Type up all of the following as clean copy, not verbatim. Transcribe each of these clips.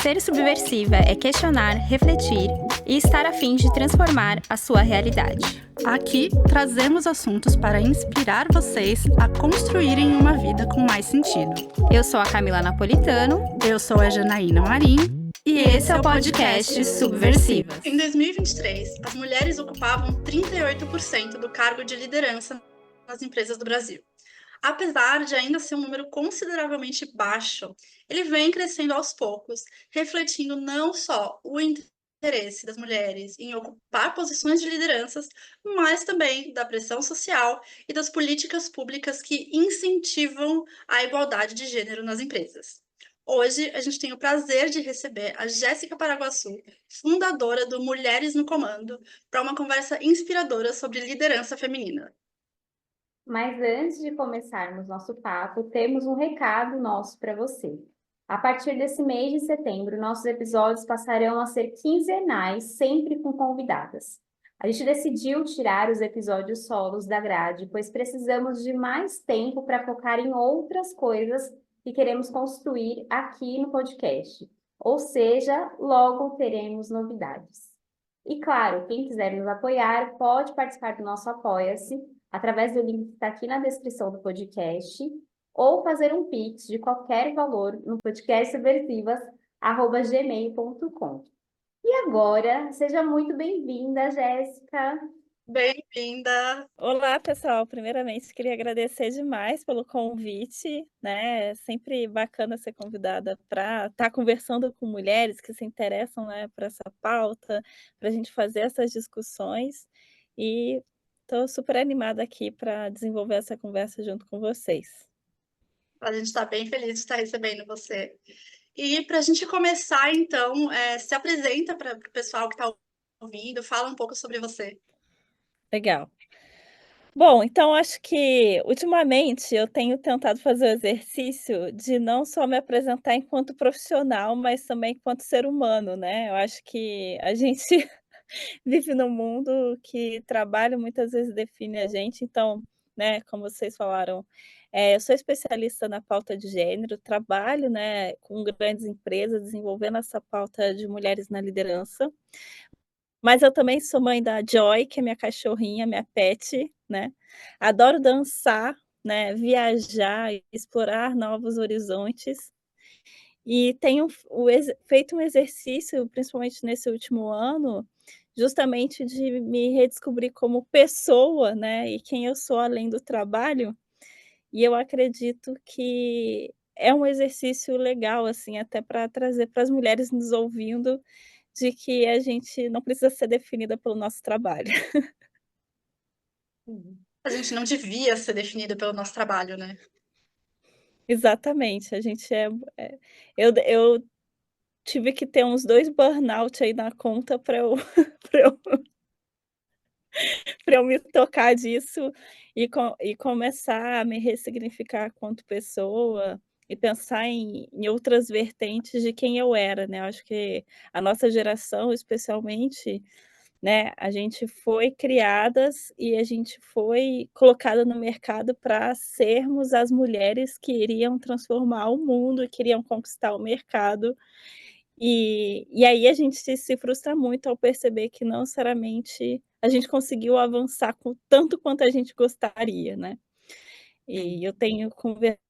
Ser subversiva é questionar, refletir e estar a fim de transformar a sua realidade. Aqui trazemos assuntos para inspirar vocês a construírem uma vida com mais sentido. Eu sou a Camila Napolitano. Eu sou a Janaína Marim. E esse é o podcast Subversivas. Em 2023, as mulheres ocupavam 38% do cargo de liderança nas empresas do Brasil. Apesar de ainda ser um número consideravelmente baixo, ele vem crescendo aos poucos, refletindo não só o interesse das mulheres em ocupar posições de lideranças, mas também da pressão social e das políticas públicas que incentivam a igualdade de gênero nas empresas. Hoje, a gente tem o prazer de receber a Jéssica Paraguaçu, fundadora do Mulheres no Comando, para uma conversa inspiradora sobre liderança feminina. Mas antes de começarmos nosso papo, temos um recado nosso para você. A partir desse mês de setembro, nossos episódios passarão a ser quinzenais, sempre com convidadas. A gente decidiu tirar os episódios solos da grade, pois precisamos de mais tempo para focar em outras coisas que queremos construir aqui no podcast. Ou seja, logo teremos novidades. E claro, quem quiser nos apoiar pode participar do nosso Apoia-se através do link que está aqui na descrição do podcast, ou fazer um Pix de qualquer valor no podcastsubversivas@gmail.com. E agora, seja muito bem-vinda, Jéssica. Bem-vinda! Olá, pessoal. Primeiramente, queria agradecer demais pelo convite, né? É sempre bacana ser convidada para estar conversando com mulheres que se interessam, né, por essa pauta, para a gente fazer essas discussões. E estou super animada aqui para desenvolver essa conversa junto com vocês. A gente está bem feliz de estar recebendo você. E para a gente começar, então, se apresenta para o pessoal que está ouvindo, fala um pouco sobre você. Legal. Bom, então acho que ultimamente eu tenho tentado fazer o exercício de não só me apresentar enquanto profissional, mas também enquanto ser humano, né? Eu acho que a gente vive num mundo que trabalho muitas vezes define a gente, então, né, como vocês falaram, eu sou especialista na pauta de gênero, trabalho, né, com grandes empresas desenvolvendo essa pauta de mulheres na liderança. Mas eu também sou mãe da Joy, que é minha cachorrinha, minha pet, né. Adoro dançar, né, viajar, explorar novos horizontes. E tenho feito um exercício, principalmente nesse último ano, justamente de me redescobrir como pessoa, né, e quem eu sou além do trabalho. E eu acredito que é um exercício legal, assim, até para trazer para as mulheres nos ouvindo, de que a gente não precisa ser definida pelo nosso trabalho. A gente não devia ser definida pelo nosso trabalho, né? Exatamente, a gente eu tive que ter uns 2 burnout aí na conta para eu para eu pra eu me tocar disso e começar a me ressignificar quanto pessoa e pensar em outras vertentes de quem eu era, né. Eu acho que a nossa geração, especialmente, né, a gente foi criadas e a gente foi colocada no mercado para sermos as mulheres que iriam transformar o mundo e queriam conquistar o mercado. E aí a gente se frustra muito ao perceber que não necessariamente a gente conseguiu avançar com tanto quanto a gente gostaria, né. E eu tenho conversado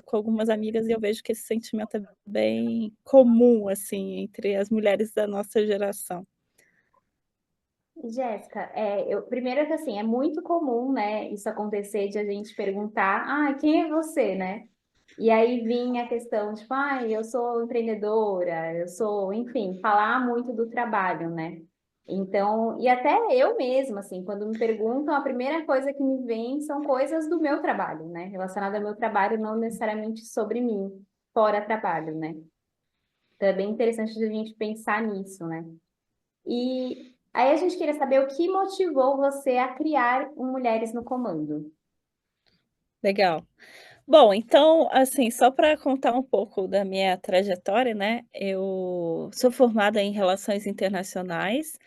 com algumas amigas e eu vejo que esse sentimento é bem comum, assim, entre as mulheres da nossa geração. Jéssica, primeiro que assim, é muito comum, né, isso acontecer de a gente perguntar, quem é você, né? E aí vinha a questão, tipo, eu sou empreendedora, eu sou, enfim, falar muito do trabalho, né? Então, e até eu mesma, assim, quando me perguntam, a primeira coisa que me vem são coisas do meu trabalho, né? Relacionada ao meu trabalho, não necessariamente sobre mim, fora trabalho, né? Então é bem interessante a gente pensar nisso, né? E aí a gente queria saber o que motivou você a criar o Mulheres no Comando. Legal. Bom, então, assim, só para contar um pouco da minha trajetória, né, eu sou formada em relações internacionais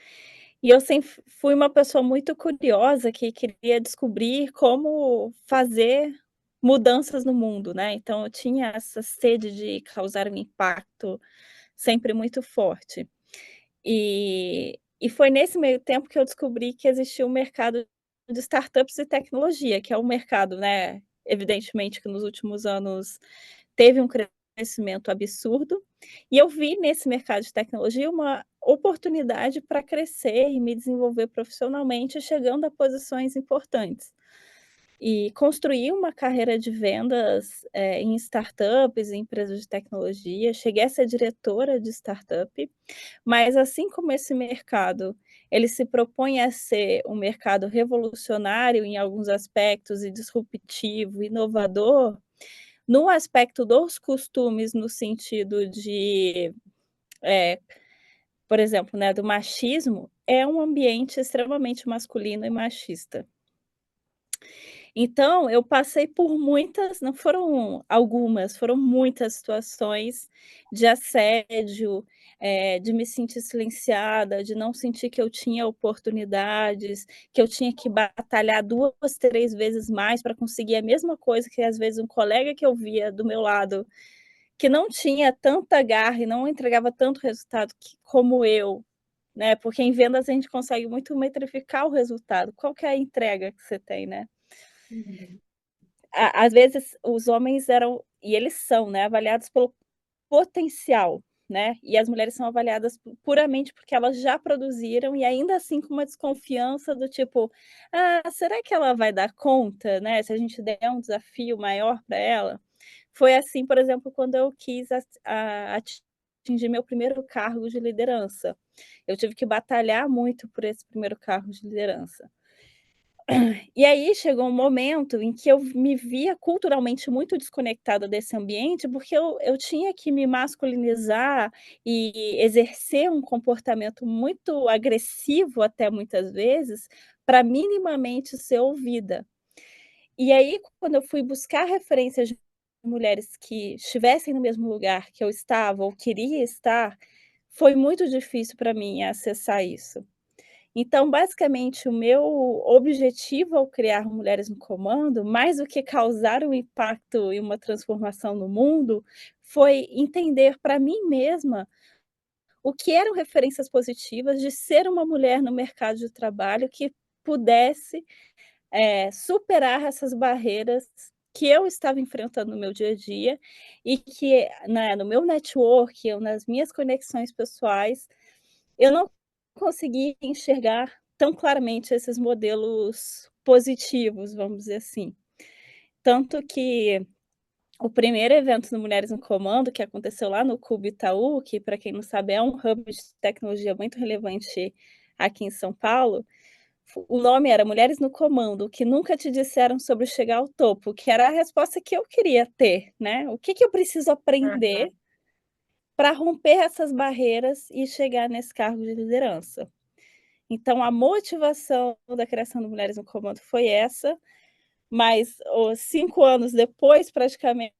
e eu sempre fui uma pessoa muito curiosa que queria descobrir como fazer mudanças no mundo, né, então eu tinha essa sede de causar um impacto, sempre muito forte. E foi nesse meio tempo que eu descobri que existia um mercado de startups e tecnologia, que é um mercado, né, evidentemente que nos últimos anos teve um crescimento absurdo, e eu vi nesse mercado de tecnologia uma oportunidade para crescer e me desenvolver profissionalmente, chegando a posições importantes. E construir uma carreira de vendas, em startups, em empresas de tecnologia, cheguei a ser diretora de startup, mas assim como esse mercado, ele se propõe a ser um mercado revolucionário em alguns aspectos e disruptivo, inovador, no aspecto dos costumes, no sentido de, eh, por exemplo, né, do machismo, é um ambiente extremamente masculino e machista. Então, eu passei por muitas, não foram algumas, foram muitas situações de assédio, de me sentir silenciada, de não sentir que eu tinha oportunidades, que eu tinha que batalhar 2, 3 vezes mais para conseguir a mesma coisa que às vezes um colega que eu via do meu lado, que não tinha tanta garra e não entregava tanto resultado como eu, né, porque em vendas a gente consegue muito metrificar o resultado, qual que é a entrega que você tem, né. Uhum. Às vezes os homens eram e eles são, né, avaliados pelo potencial, né, e as mulheres são avaliadas puramente porque elas já produziram e ainda assim com uma desconfiança do tipo: "Ah, será que ela vai dar conta, né, se a gente der um desafio maior para ela?". Foi assim, por exemplo, quando eu quis atingir meu primeiro cargo de liderança. Eu tive que batalhar muito por esse primeiro cargo de liderança. E aí chegou um momento em que eu me via culturalmente muito desconectada desse ambiente, porque eu tinha que me masculinizar e exercer um comportamento muito agressivo, até muitas vezes, para minimamente ser ouvida. E aí, quando eu fui buscar referências de mulheres que estivessem no mesmo lugar que eu estava ou queria estar, foi muito difícil para mim acessar isso. Então, basicamente, o meu objetivo ao criar Mulheres no Comando, mais do que causar um impacto e uma transformação no mundo, foi entender para mim mesma o que eram referências positivas de ser uma mulher no mercado de trabalho que pudesse, superar essas barreiras que eu estava enfrentando no meu dia a dia e que, né, no meu network, eu nas minhas conexões pessoais, eu não consegui enxergar tão claramente esses modelos positivos, vamos dizer assim. Tanto que o primeiro evento do Mulheres no Comando, que aconteceu lá no Clube Itaú, que para quem não sabe é um hub de tecnologia muito relevante aqui em São Paulo, o nome era Mulheres no Comando, o que nunca te disseram sobre chegar ao topo, que era a resposta que eu queria ter, né. O que que eu preciso aprender Aham. para romper essas barreiras e chegar nesse cargo de liderança? Então a motivação da criação do Mulheres no Comando foi essa, mas os 5 anos depois, praticamente,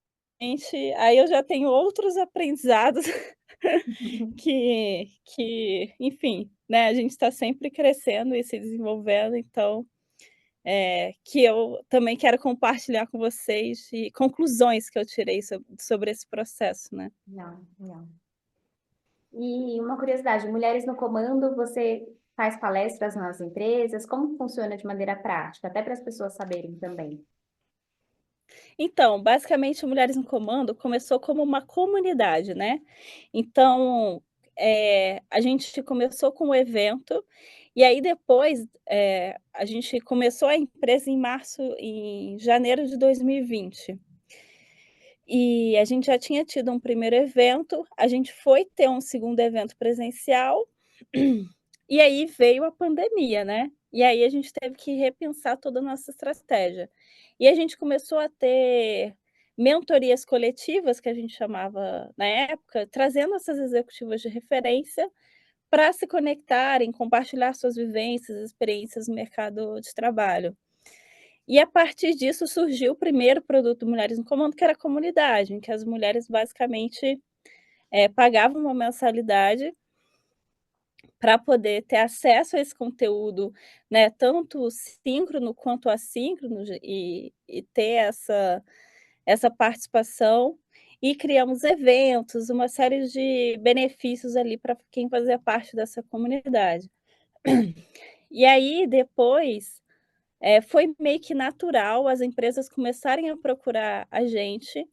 aí eu já tenho outros aprendizados enfim, né, a gente está sempre crescendo e se desenvolvendo, então, que eu também quero compartilhar com vocês e conclusões que eu tirei sobre esse processo, né. Não, não. E uma curiosidade, Mulheres no Comando, você faz palestras nas empresas? Como que funciona de maneira prática? Até para as pessoas saberem também. Então, basicamente, o Mulheres no Comando começou como uma comunidade, né. Então, a gente começou com o evento, e aí depois, a gente começou a empresa em janeiro de 2020. E a gente já tinha tido um primeiro evento, a gente foi ter um segundo evento presencial, e aí veio a pandemia, né. E aí a gente teve que repensar toda a nossa estratégia. E a gente começou a ter mentorias coletivas, que a gente chamava na época, trazendo essas executivas de referência para se conectarem, compartilhar suas vivências, experiências no mercado de trabalho. E a partir disso surgiu o primeiro produto Mulheres no Comando, que era a comunidade, em que as mulheres basicamente, pagavam uma mensalidade para poder ter acesso a esse conteúdo, né, tanto síncrono quanto assíncrono e ter essa participação, e criamos eventos, uma série de benefícios ali para quem fazia parte dessa comunidade. E aí depois, foi meio que natural as empresas começarem a procurar a gente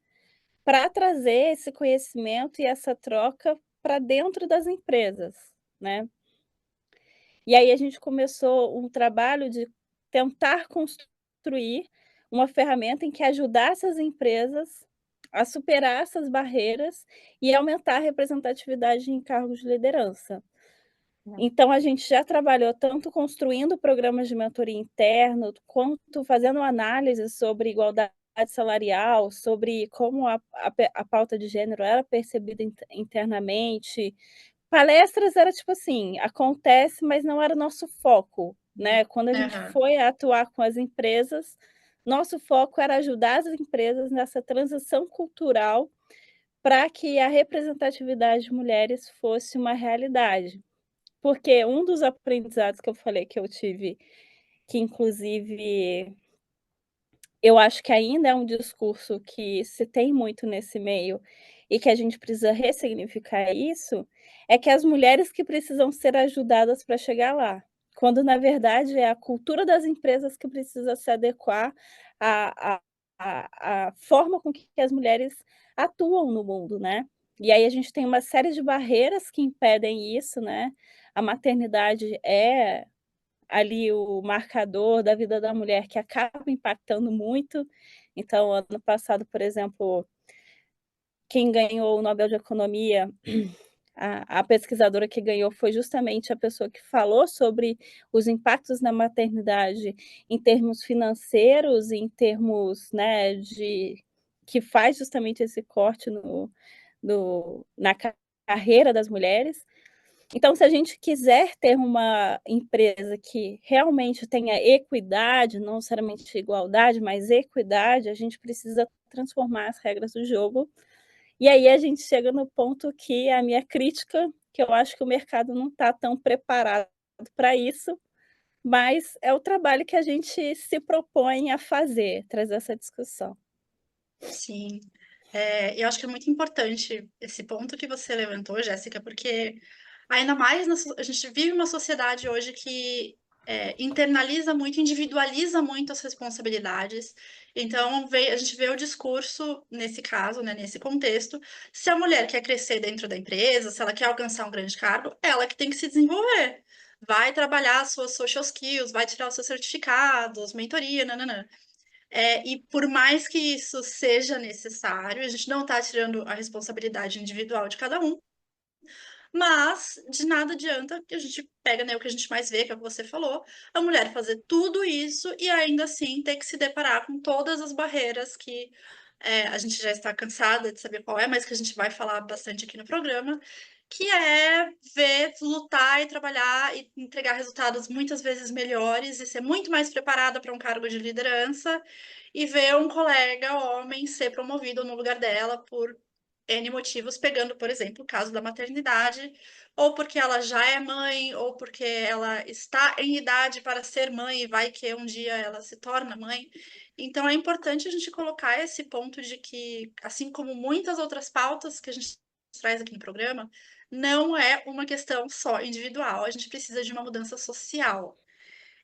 para trazer esse conhecimento e essa troca para dentro das empresas, né. E aí a gente começou um trabalho de tentar construir uma ferramenta em que ajudasse as empresas a superar essas barreiras e aumentar a representatividade em cargos de liderança. Então a gente já trabalhou tanto construindo programas de mentoria interno, quanto fazendo análise sobre igualdade salarial, sobre como a pauta de gênero era percebida internamente. Palestras era tipo assim, acontece, mas não era o nosso foco, né. Quando a gente Aham. foi atuar com as empresas, nosso foco era ajudar as empresas nessa transição cultural para que a representatividade de mulheres fosse uma realidade. Porque um dos aprendizados que eu falei que eu tive, que inclusive eu acho que ainda é um discurso que se tem muito nesse meio e que a gente precisa ressignificar isso, é que as mulheres que precisam ser ajudadas para chegar lá, quando na verdade é a cultura das empresas que precisa se adequar à à forma com que as mulheres atuam no mundo, né. E aí a gente tem uma série de barreiras que impedem isso, né. A maternidade é ali o marcador da vida da mulher que acaba impactando muito. Então, ano passado, por exemplo, quem ganhou o Nobel de Economia, a pesquisadora que ganhou foi justamente a pessoa que falou sobre os impactos na maternidade em termos financeiros, em termos, né, de que faz justamente esse corte na carreira das mulheres. Então, se a gente quiser ter uma empresa que realmente tenha equidade, não necessariamente igualdade, mas equidade, a gente precisa transformar as regras do jogo. E aí a gente chega no ponto que é a minha crítica, que eu acho que o mercado não está tão preparado para isso, mas é o trabalho que a gente se propõe a fazer, trazer essa discussão. Sim. Eu acho que é muito importante esse ponto que você levantou, Jéssica, porque ainda mais a gente vive uma sociedade hoje que internaliza muito, individualiza muito as responsabilidades. Então, a gente vê o discurso, nesse caso, né, nesse contexto, se a mulher quer crescer dentro da empresa, se ela quer alcançar um grande cargo, ela que tem que se desenvolver. Vai trabalhar as suas social skills, vai tirar os seus certificados, mentoria, nananã. E por mais que isso seja necessário, a gente não está tirando a responsabilidade individual de cada um, mas de nada adianta que a gente pega, né, o que a gente mais vê, que é o que você falou, a mulher fazer tudo isso e ainda assim ter que se deparar com todas as barreiras que a gente já está cansada de saber qual é, mas que a gente vai falar bastante aqui no programa, que é ver, lutar e trabalhar e entregar resultados muitas vezes melhores e ser muito mais preparada para um cargo de liderança e ver um colega homem ser promovido no lugar dela por N motivos, pegando, por exemplo, o caso da maternidade, ou porque ela já é mãe, ou porque ela está em idade para ser mãe e vai que um dia ela se torna mãe. Então é importante a gente colocar esse ponto de que, assim como muitas outras pautas que a gente traz aqui no programa, não é uma questão só individual, a gente precisa de uma mudança social.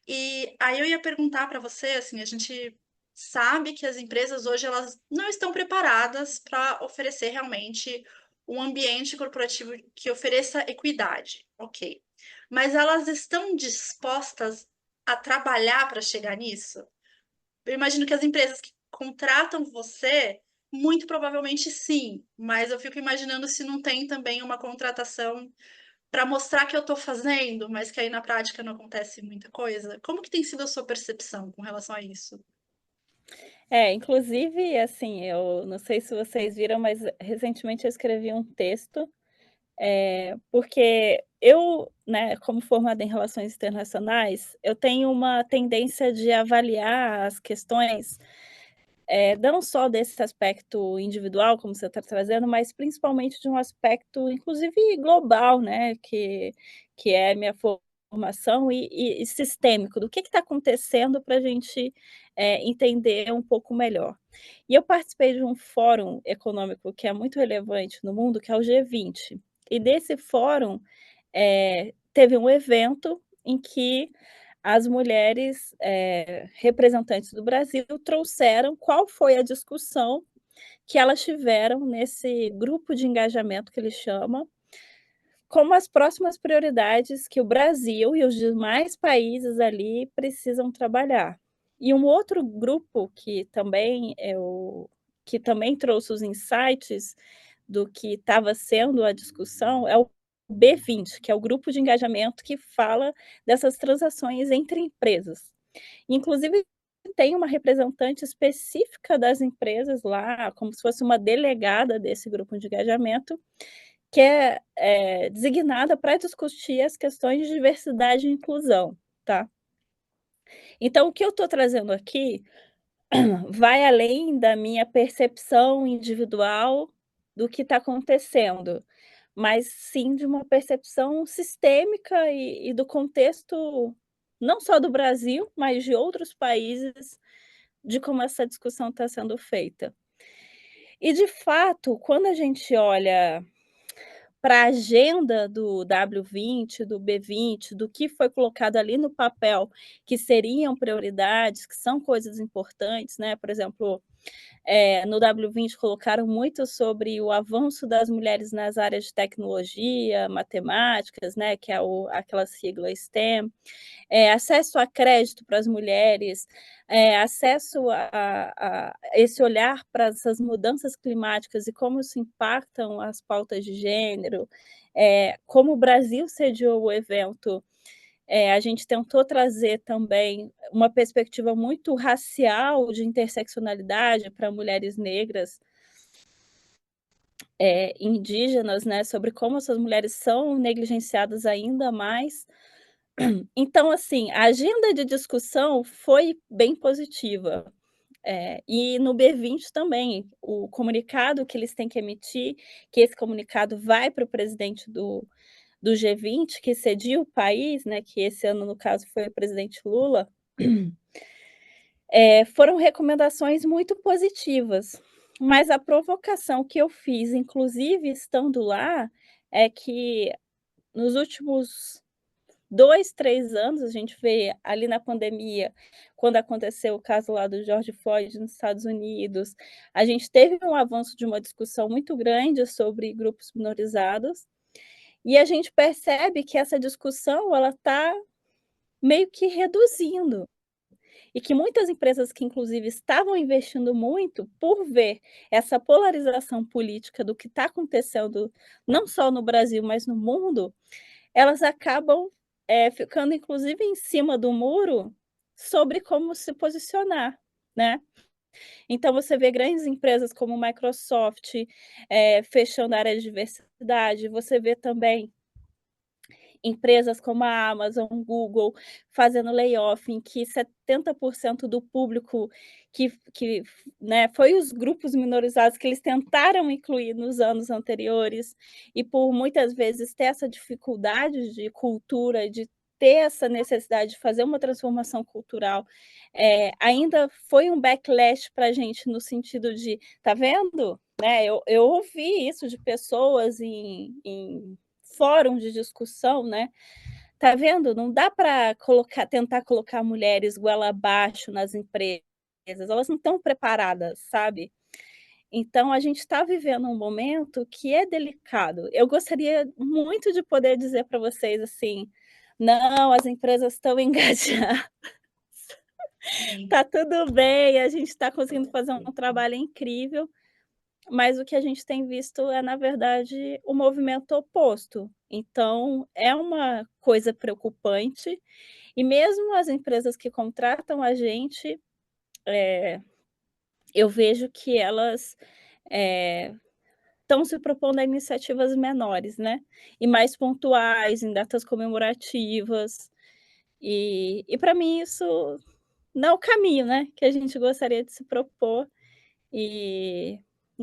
E aí eu ia perguntar para você, assim, a gente sabe que as empresas hoje elas não estão preparadas para oferecer realmente um ambiente corporativo que ofereça equidade, ok? Mas elas estão dispostas a trabalhar para chegar nisso? Eu imagino que as empresas que contratam você, muito provavelmente sim, mas eu fico imaginando se não tem também uma contratação para mostrar que eu estou fazendo, mas que aí na prática não acontece muita coisa. Como que tem sido a sua percepção com relação a isso? Inclusive, assim, eu não sei se vocês viram, mas recentemente eu escrevi um texto, porque eu, né, como formada em relações internacionais, eu tenho uma tendência de avaliar as questões, não só desse aspecto individual, como você está trazendo, mas principalmente de um aspecto, inclusive global, né, que é minha informação e sistêmico do que está acontecendo para a gente entender um pouco melhor. E eu participei de um fórum econômico que é muito relevante no mundo, que é o G20. E desse fórum teve um evento em que as mulheres representantes do Brasil trouxeram qual foi a discussão que elas tiveram nesse grupo de engajamento que eles chamam, como as próximas prioridades que o Brasil e os demais países ali precisam trabalhar. E um outro grupo que também trouxe os insights do que estava sendo a discussão é o B20, que é o grupo de engajamento que fala dessas transações entre empresas. Inclusive, tem uma representante específica das empresas lá, como se fosse uma delegada desse grupo de engajamento, que é designada para discutir as questões de diversidade e inclusão, tá. Então o que eu estou trazendo aqui vai além da minha percepção individual do que está acontecendo, mas sim de uma percepção sistêmica e do contexto, não só do Brasil, mas de outros países, de como essa discussão está sendo feita. E de fato, quando a gente olha para a agenda do W20, do B20, do que foi colocado ali no papel, que seriam prioridades, que são coisas importantes, né, por exemplo, no W20 colocaram muito sobre o avanço das mulheres nas áreas de tecnologia, matemáticas, né, que é aquela sigla STEM, acesso a crédito para as mulheres, acesso a esse olhar para essas mudanças climáticas e como isso impactam as pautas de gênero, como o Brasil sediou o evento, a gente tentou trazer também uma perspectiva muito racial de interseccionalidade para mulheres negras, indígenas, né, sobre como essas mulheres são negligenciadas ainda mais. Então, assim, a agenda de discussão foi bem positiva. E no B20 também, o comunicado que eles têm que emitir, que esse comunicado vai para o presidente do G20, que cedia o país, né, que esse ano, no caso, foi o presidente Lula, foram recomendações muito positivas. Mas a provocação que eu fiz, inclusive estando lá, é que nos últimos 2, 3 anos, a gente vê ali na pandemia, quando aconteceu o caso lá do George Floyd nos Estados Unidos, a gente teve um avanço de uma discussão muito grande sobre grupos minorizados, e a gente percebe que essa discussão ela está meio que reduzindo, e que muitas empresas que inclusive estavam investindo muito, por ver essa polarização política do que está acontecendo, não só no Brasil, mas no mundo, elas acabam, ficando inclusive em cima do muro sobre como se posicionar, né. Então você vê grandes empresas como Microsoft, fechando a área de diversidade, você vê também empresas como a Amazon, Google, fazendo layoff, em que 70% do público que, né, foi os grupos minorizados que eles tentaram incluir nos anos anteriores, e por muitas vezes ter essa dificuldade de cultura, de ter essa necessidade de fazer uma transformação cultural, ainda foi um backlash para a gente no sentido de: "Tá vendo?", né, eu ouvi isso de pessoas em fórum de discussão, né. Tá vendo? Não dá para tentar colocar mulheres goela abaixo nas empresas, elas não estão preparadas, sabe. Então a gente está vivendo um momento que é delicado. Eu gostaria muito de poder dizer para vocês, assim: "Não, as empresas estão engajadas, tá tudo bem, a gente está conseguindo fazer um trabalho incrível", mas o que a gente tem visto é, na verdade, o movimento oposto. Então, é uma coisa preocupante, e mesmo as empresas que contratam a gente, eu vejo que elas, estão se propondo a iniciativas menores, né, e mais pontuais, em datas comemorativas, e para mim isso não é o caminho, né, que a gente gostaria de se propor, e,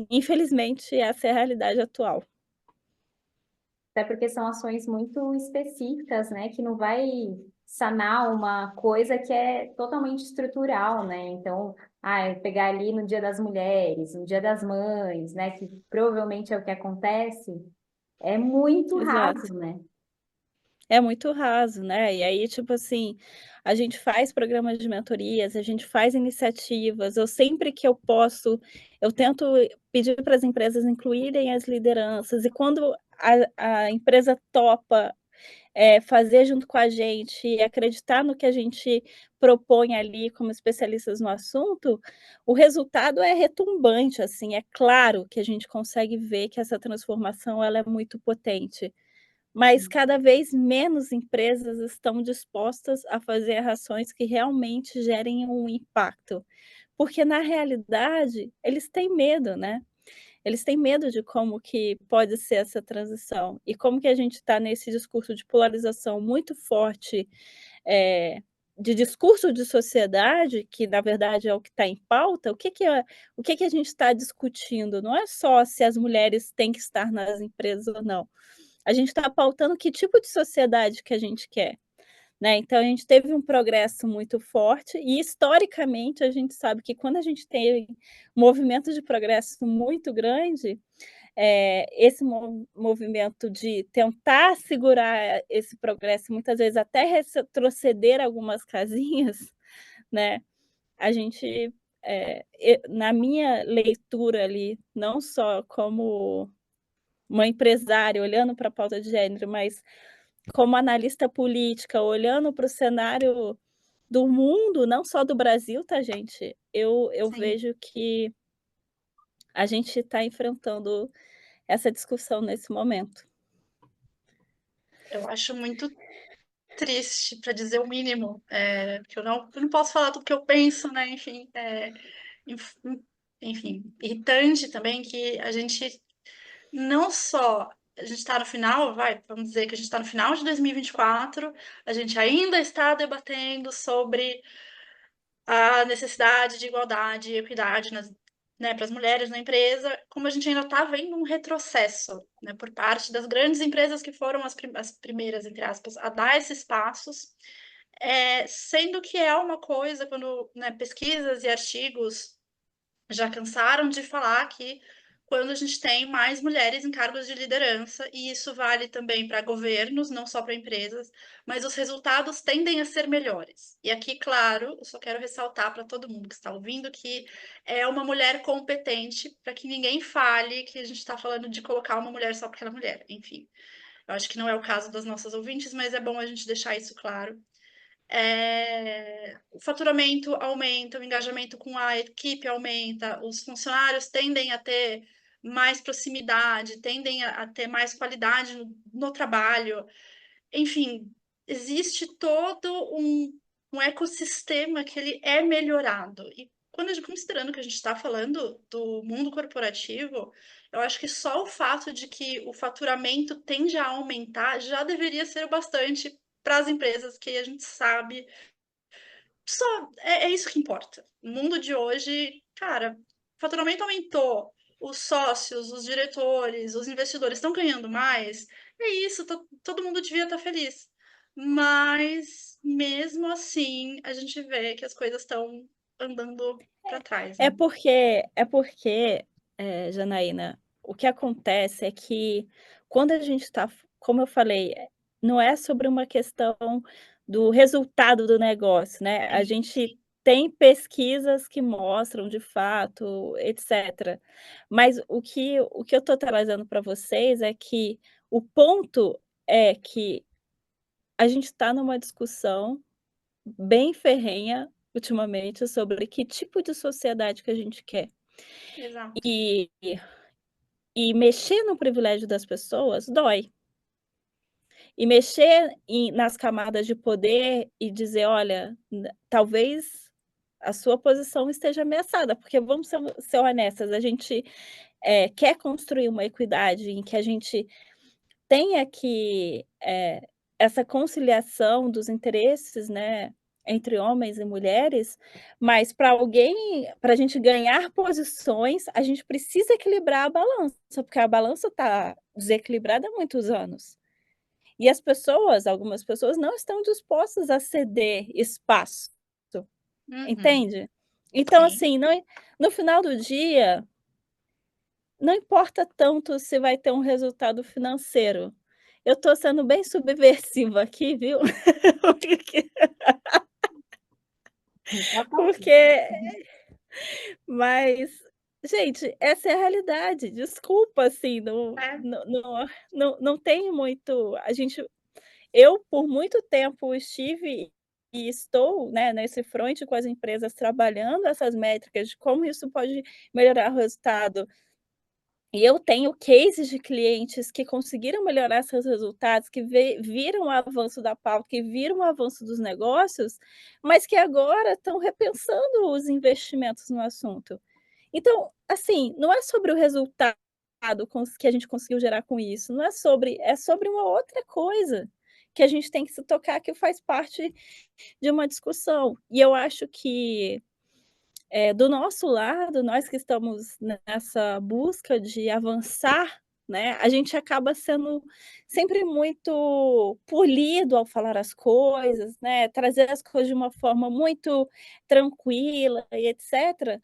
infelizmente, essa é a realidade atual. até porque são ações muito específicas, né, que não vai sanar uma coisa que é totalmente estrutural, né? Então, pegar ali no Dia das Mulheres, no Dia das Mães, né, que provavelmente é o que acontece, é muito Exato. raso, né? É muito raso, né, e aí, tipo assim, a gente faz programas de mentorias, a gente faz iniciativas, eu sempre que eu posso, eu tento pedir para as empresas incluírem as lideranças, e quando a empresa topa, fazer junto com a gente e acreditar no que a gente propõe ali como especialistas no assunto, o resultado é retumbante, assim, é claro que a gente consegue ver que essa transformação ela é muito potente. Mas cada vez menos empresas estão dispostas a fazer ações que realmente gerem um impacto, porque na realidade eles têm medo, né. Eles têm medo de como que pode ser essa transição, e como que a gente está nesse discurso de polarização muito forte, eh, de discurso de sociedade, que na verdade é o que está em pauta, o que que a gente está discutindo? Não é só se as mulheres têm que estar nas empresas ou não. A gente está pautando que tipo de sociedade que a gente quer, né. Então a gente teve um progresso muito forte e historicamente a gente sabe que quando a gente tem um movimento de progresso muito grande, esse movimento de tentar segurar esse progresso, muitas vezes até retroceder algumas casinhas, né, a gente, na minha leitura ali, não só como uma empresária olhando para a pauta de gênero, mas como analista política, olhando para o cenário do mundo, não só do Brasil, tá, gente? Eu Sim, vejo que a gente está enfrentando essa discussão nesse momento. eu acho muito triste, para dizer o mínimo, porque eu não posso falar tudo que eu penso, né? Enfim, inf- enfim, irritante também que a gente não só a gente está no final, vamos dizer que a gente está no final de 2024, a gente ainda está debatendo sobre a necessidade de igualdade e equidade né, para as mulheres na empresa, como a gente ainda está vendo um retrocesso, né, por parte das grandes empresas que foram as primeiras, entre aspas, a dar esses passos, sendo que é uma coisa quando, né, pesquisas e artigos já cansaram de falar que quando a gente tem mais mulheres em cargos de liderança, e isso vale também para governos, não só para empresas, mas os resultados tendem a ser melhores. E aqui, claro, eu só quero ressaltar para todo mundo que está ouvindo que é uma mulher competente, para que ninguém fale que a gente está falando de colocar uma mulher só porque ela é mulher. Enfim, eu acho que não é o caso das nossas ouvintes, mas é bom a gente deixar isso claro. O faturamento aumenta, o engajamento com a equipe aumenta, os funcionários tendem a ter mais proximidade, tendem a ter mais qualidade no trabalho. Enfim, existe todo um ecossistema que ele é melhorado. E considerando que a gente está falando do mundo corporativo, eu acho que só o fato de que o faturamento tende a aumentar já deveria ser o bastante para as empresas, que a gente sabe. Só é isso que importa. No mundo de hoje, cara, o faturamento aumentou, os sócios, os diretores, os investidores estão ganhando mais. É isso, todo mundo devia estar feliz. Mas mesmo assim, a gente vê que as coisas estão andando para trás, É né? porque é porque, Janaína, o que acontece é que quando a gente está, como eu falei, não é sobre uma questão do resultado do negócio, né, a Sim, gente tem pesquisas que mostram de fato, etcétera. Mas o que eu estou trazendo para vocês é que o ponto é que a gente está numa discussão bem ferrenha ultimamente sobre que tipo de sociedade que a gente quer. exato. E e mexer no privilégio das pessoas dói. E mexer nas camadas de poder e dizer: "Olha, talvez a sua posição esteja ameaçada", porque vamos ser honestas, a gente, quer construir uma equidade em que a gente tenha que, essa conciliação dos interesses, né, entre homens e mulheres, mas para a gente ganhar posições, a gente precisa equilibrar a balança, porque a balança está desequilibrada há muitos anos. E algumas pessoas não estão dispostas a ceder espaço, Uhum. entende? Então, Sim. assim, não, no final do dia, não importa tanto se vai ter um resultado financeiro. Eu estou sendo bem subversiva aqui, viu? Porque Tá bom. porque mas, gente, essa é a realidade, desculpa, assim, É. não tem muito eu por muito tempo estive e estou, né, nesse front com as empresas trabalhando essas métricas de como isso pode melhorar o resultado. E eu tenho cases de clientes que conseguiram melhorar seus resultados, que viram o avanço da pauta, que viram o avanço dos negócios, mas que agora estão repensando os investimentos no assunto. Então, assim, não é sobre o resultado que a gente conseguiu gerar com isso, não é sobre, é sobre uma outra coisa que a gente tem que se tocar, que faz parte de uma discussão. E eu acho que do nosso lado, nós que estamos nessa busca de avançar, né, a gente acaba sendo sempre muito polido ao falar as coisas, né, trazer as coisas de uma forma muito tranquila e etcétera.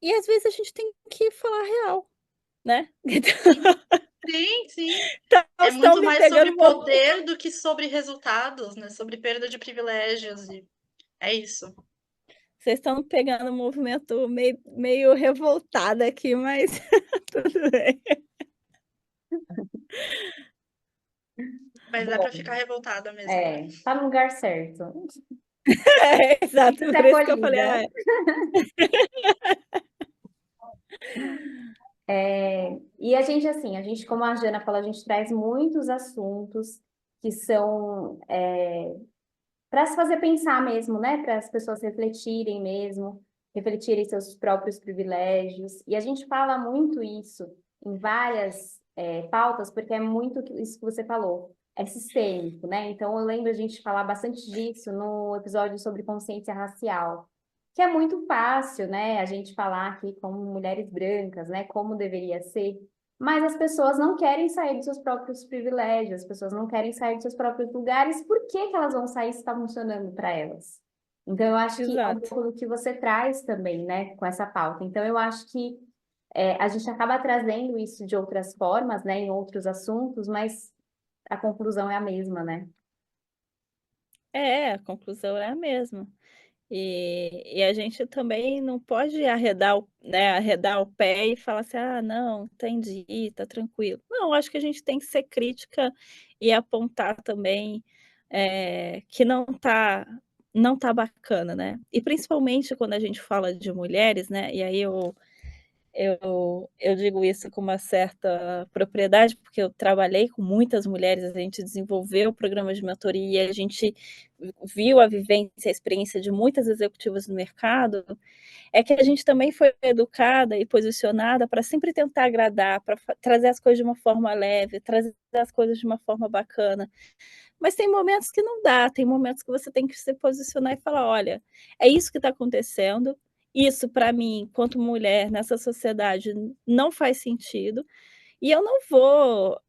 E às vezes a gente tem que falar a real, né. Sim, sim, sim. Então É estão muito me mais sobre pegando poder do que sobre resultados, né? Sobre perda de privilégios. E é isso. vocês estão me pegando um movimento meio revoltada aqui, mas tudo bem. Mas dá para ficar revoltada mesmo. Tá no lugar certo. É, exato, Precisa ser por isso que eu falei: acolhida. "Ah, E a gente, assim, a gente, como a Jana falou, a gente traz muitos assuntos que são para se fazer pensar mesmo, né? Para as pessoas refletirem mesmo, refletirem seus próprios privilégios. E a gente fala muito isso em várias pautas, porque é muito isso que você falou, é sistêmico, né? Então eu lembro a gente falar bastante disso no episódio sobre consciência racial, que é muito fácil, né? A gente falar aqui como mulheres brancas, né? Como deveria ser. Mas as pessoas não querem sair dos seus próprios privilégios, as pessoas não querem sair dos seus próprios lugares, por que que elas vão sair se está funcionando para elas? Então, eu acho que é um exato". pouco do que você traz também, né, com essa pauta. Então, eu acho que a gente acaba trazendo isso de outras formas, né, em outros assuntos, mas a conclusão é a mesma, né? É, a conclusão é a mesma. E a gente também não pode arredar o pé e falar assim: "Ah, não, entendi, tá tranquilo". Não, acho que a gente tem que ser crítica e apontar também, que não tá bacana, né. E principalmente quando a gente fala de mulheres, né, e aí eu digo isso com uma certa propriedade, porque eu trabalhei com muitas mulheres, a gente desenvolveu programas de mentoria, a gente viu a vivência, a experiência de muitas executivas no mercado, é que a gente também foi educada e posicionada para sempre tentar agradar, para trazer as coisas de uma forma leve, trazer as coisas de uma forma bacana. Mas tem momentos que não dá, tem momentos que você tem que se posicionar e falar: "Olha, é isso que está acontecendo, isso para mim, enquanto mulher nessa sociedade, não faz sentido, e eu não vou,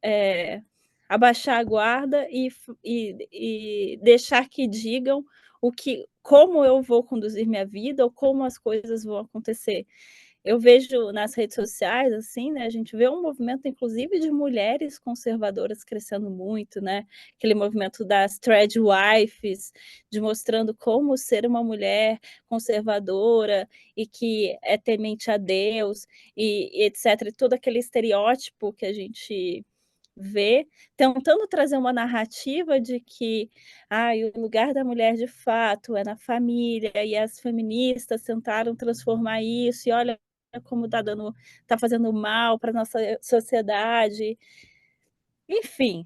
abaixar a guarda e deixar que digam como eu vou conduzir minha vida ou como as coisas vão acontecer". Eu vejo nas redes sociais, assim, né, a gente vê um movimento inclusive de mulheres conservadoras crescendo muito, né, aquele movimento das thread wives, de mostrando como ser uma mulher conservadora e que é temente a Deus e etcétera, e todo aquele estereótipo que a gente vê, tentando trazer uma narrativa de que, ai, o lugar da mulher de fato é na família, e as feministas tentaram transformar isso, e olha como tá fazendo mal para nossa sociedade. Enfim,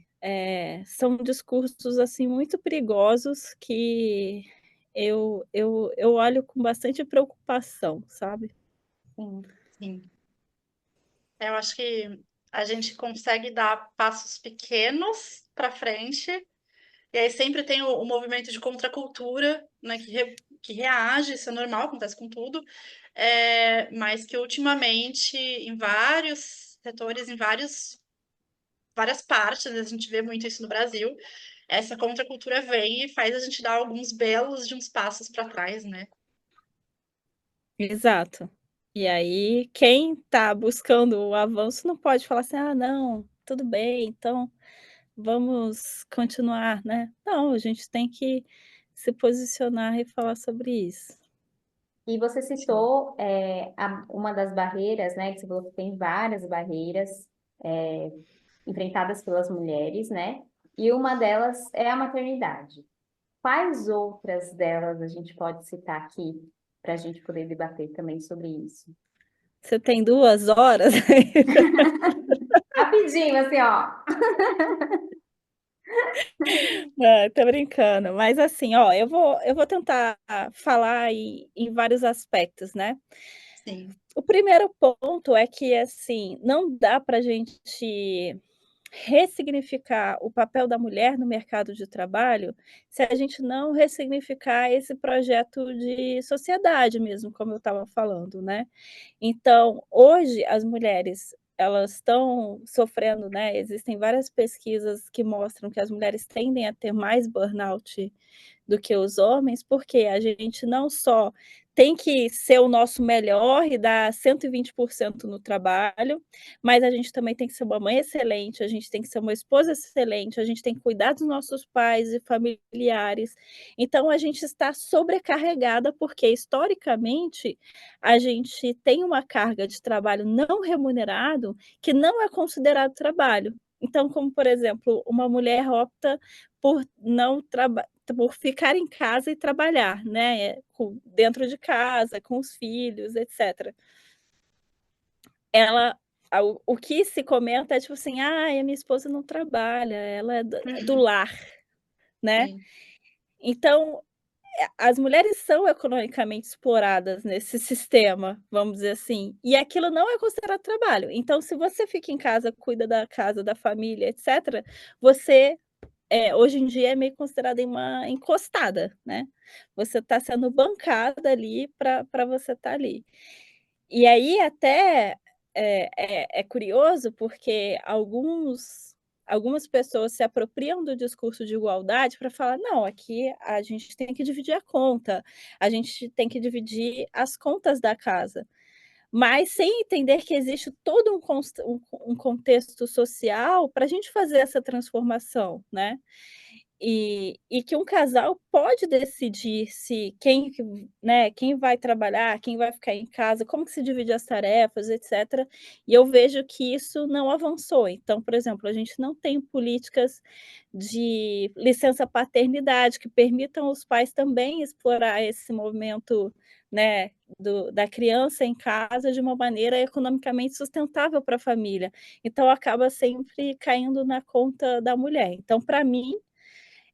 são discursos, assim, muito perigosos que eu olho com bastante preocupação, sabe. Sim. Sim. Eu acho que a gente consegue dar passos pequenos para frente, e aí sempre tem o movimento de contracultura, né, que reage, isso é normal, acontece com tudo, mas que ultimamente, em vários setores, várias partes, a gente vê muito isso no Brasil, essa contracultura vem e faz a gente dar alguns belos de uns passos para trás, né? Exato. E aí, quem está buscando o avanço não pode falar assim: "Ah, não, tudo bem, então vamos continuar", né. Não, a gente tem que se posicionar e falar sobre isso. E você Sim. citou uma das barreiras, né? Que você falou que tem várias barreiras enfrentadas pelas mulheres, né? E uma delas é a maternidade. Quais outras delas a gente pode citar aqui para a gente poder debater também sobre isso? Você tem 2 horas? Rapidinho, assim, ó. Não, tô brincando, mas assim, ó, eu vou tentar falar em vários aspectos, né. Sim. O primeiro ponto é que, assim, não dá pra gente ressignificar o papel da mulher no mercado de trabalho, se a gente não ressignificar esse projeto de sociedade mesmo, como eu estava falando, né. Então, hoje as mulheres, elas estão sofrendo, né, existem várias pesquisas que mostram que as mulheres tendem a ter mais burnout do que os homens, porque a gente não só tem que ser o nosso melhor e dar 120% no trabalho, mas a gente também tem que ser uma mãe excelente, a gente tem que ser uma esposa excelente, a gente tem que cuidar dos nossos pais e familiares. Então a gente está sobrecarregada, porque historicamente a gente tem uma carga de trabalho não remunerado que não é considerado trabalho. Então, como por exemplo, uma mulher opta por não traba por ficar em casa e trabalhar, né, dentro de casa, com os filhos, etcétera. Ela o que se comenta é tipo assim: "Ai, a minha esposa não trabalha, ela é do lar", né. Sim. Então, as mulheres são economicamente exploradas nesse sistema, vamos dizer assim, e aquilo não é considerado trabalho. Então, se você fica em casa, cuida da casa, da família, etcétera, você hoje em dia é meio considerada uma encostada, né. Você está sendo bancada ali para você estar ali. E aí até é curioso, porque algumas pessoas se apropriam do discurso de igualdade para falar: "Não, aqui a gente tem que dividir a conta, a gente tem que dividir as contas da casa", mas sem entender que existe todo um contexto social para a gente fazer essa transformação, né. E que um casal pode decidir se quem que né, quem vai trabalhar, quem vai ficar em casa, como que se divide as tarefas, etcétera. E eu vejo que isso não avançou. Então, por exemplo, a gente não tem políticas de licença paternidade que permitam os pais também explorar esse momento, né, da criança em casa de uma maneira economicamente sustentável para a família. Então acaba sempre caindo na conta da mulher. Então, para mim,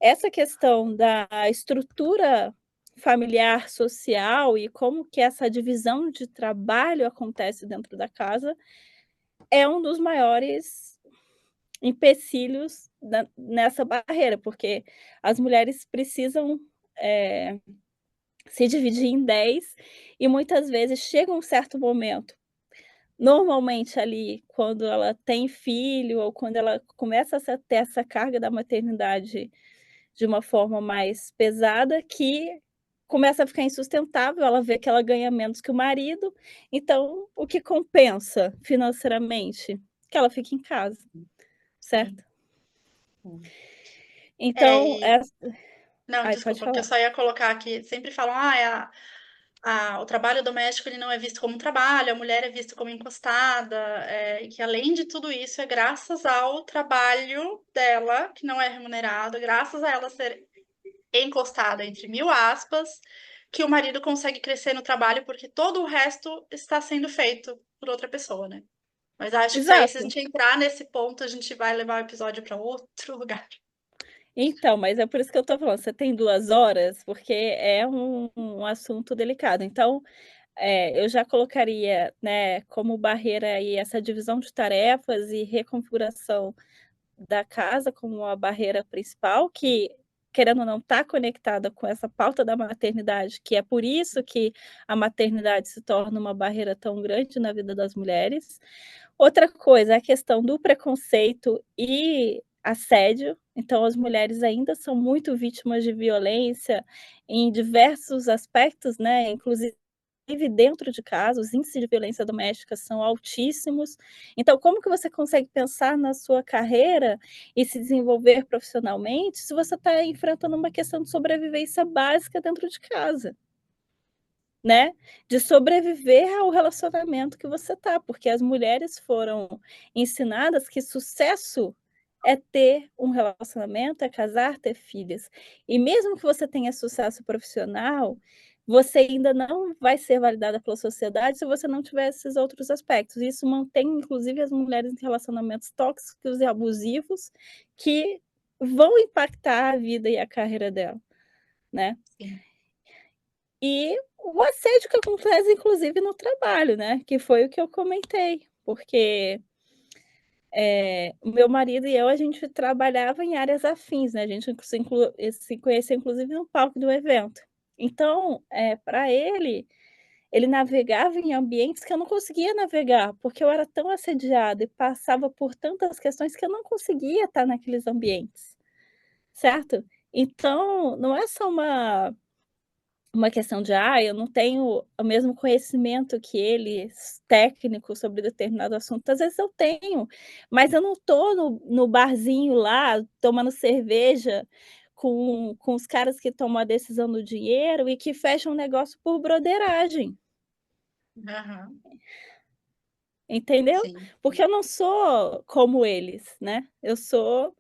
essa questão da estrutura familiar, social e como que essa divisão de trabalho acontece dentro da casa, é um dos maiores empecilhos nessa barreira, porque as mulheres precisam, eh, se dividir em 10 e muitas vezes chega um certo momento, normalmente ali quando ela tem filho ou quando ela começa a ter essa carga da maternidade de uma forma mais pesada, que começa a ficar insustentável, ela vê que ela ganha menos que o marido, então o que compensa financeiramente? Que ela fique em casa, Sim. certo? Sim. Então E essa não, ai, pode desculpa, porque eu falar. só ia colocar aqui, sempre falam, o trabalho doméstico ele não é visto como um trabalho, a mulher é vista como encostada, e que além de tudo isso é graças ao trabalho dela, que não é remunerado, graças a ela ser encostada, entre mil aspas, que o marido consegue crescer no trabalho, porque todo o resto está sendo feito por outra pessoa, né? Mas acho que aí, se a Exato. gente entrar nesse ponto, a gente vai levar o episódio para outro lugar. Então, mas é por isso que eu tô falando, você tem 2 horas, porque é um assunto delicado. Então, eu já colocaria, né, como barreira aí essa divisão de tarefas e reconfiguração da casa como a barreira principal, que querendo ou não, está conectada com essa pauta da maternidade, que é por isso que a maternidade se torna uma barreira tão grande na vida das mulheres. Outra coisa é a questão do preconceito e assédio. Então, as mulheres ainda são muito vítimas de violência em diversos aspectos, né? Inclusive dentro de casa, os índices de violência doméstica são altíssimos. Então, como que você consegue pensar na sua carreira e se desenvolver profissionalmente se você está enfrentando uma questão de sobrevivência básica dentro de casa? Né, de sobreviver ao relacionamento que você tá, porque as mulheres foram ensinadas que sucesso é ter um relacionamento, é casar, ter filhos. E mesmo que você tenha sucesso profissional, você ainda não vai ser validada pela sociedade se você não tiver esses outros aspectos. Isso mantém, inclusive, as mulheres em relacionamentos tóxicos e abusivos que vão impactar a vida e a carreira dela, né. Sim. E o assédio que acontece, inclusive, no trabalho, né, que foi o que eu comentei, porque, o meu marido e eu, a gente trabalhava em áreas afins, né, a gente se conheceu, inclusive, no palco do evento. Então, pra ele navegava em ambientes que eu não conseguia navegar, porque eu era tão assediada e passava por tantas questões que eu não conseguia estar naqueles ambientes, certo? Então, não é só uma questão de: "Ah, eu não tenho o mesmo conhecimento que eles, técnico sobre determinado assunto", às vezes eu tenho, mas eu não estou no barzinho lá, tomando cerveja com os caras que tomam a decisão do dinheiro e que fecham o negócio por broderagem, Aham. entendeu? Sim. Porque eu não sou como eles, né, eu sou.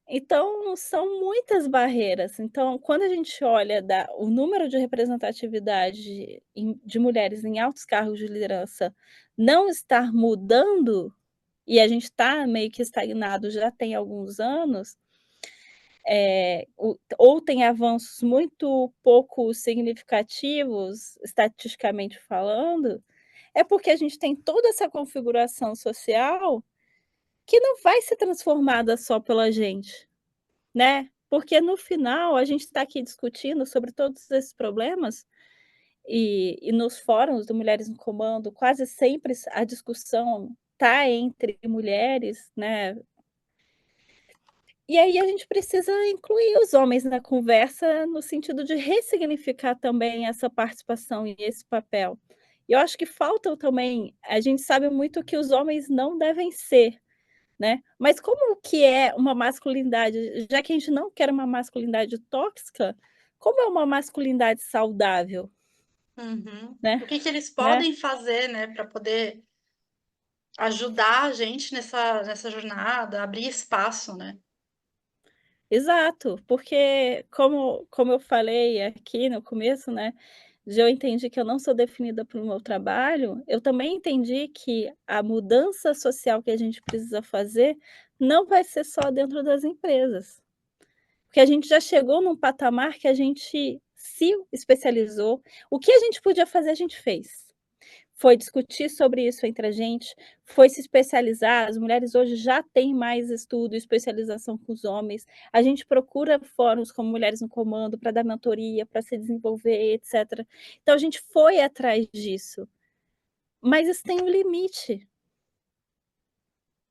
Então, são muitas barreiras. Então, quando a gente olha o número de representatividade de mulheres em altos cargos de liderança não estar mudando, e a gente está meio que estagnado já tem alguns anos, ou tem avanços muito pouco significativos, estatisticamente falando, é porque a gente tem toda essa configuração social que não vai ser transformada só pela gente. Né, porque no final a gente está aqui discutindo sobre todos esses problemas, e nos fóruns do Mulheres no Comando quase sempre a discussão tá entre mulheres, né, e aí a gente precisa incluir os homens na conversa no sentido de ressignificar também essa participação e esse papel. E eu acho que falta também, a gente sabe muito que os homens não devem ser, né, mas como que é uma masculinidade, já que a gente não quer uma masculinidade tóxica, como é uma masculinidade saudável, Uhum. né, O que que eles né? podem fazer, né, para poder ajudar a gente nessa jornada, abrir espaço, né? Exato, porque como eu falei aqui no começo, né, eu entendi que eu não sou definida pelo meu trabalho, eu também entendi que a mudança social que a gente precisa fazer não vai ser só dentro das empresas. Porque a gente já chegou num patamar que a gente se especializou. O que a gente podia fazer, a gente fez. Foi discutir sobre isso entre a gente, foi se especializar. As mulheres hoje já têm mais estudo e especialização que os homens. A gente procura fóruns como Mulheres no Comando para dar mentoria, para se desenvolver, etc. Então a gente foi atrás disso, mas isso tem um limite.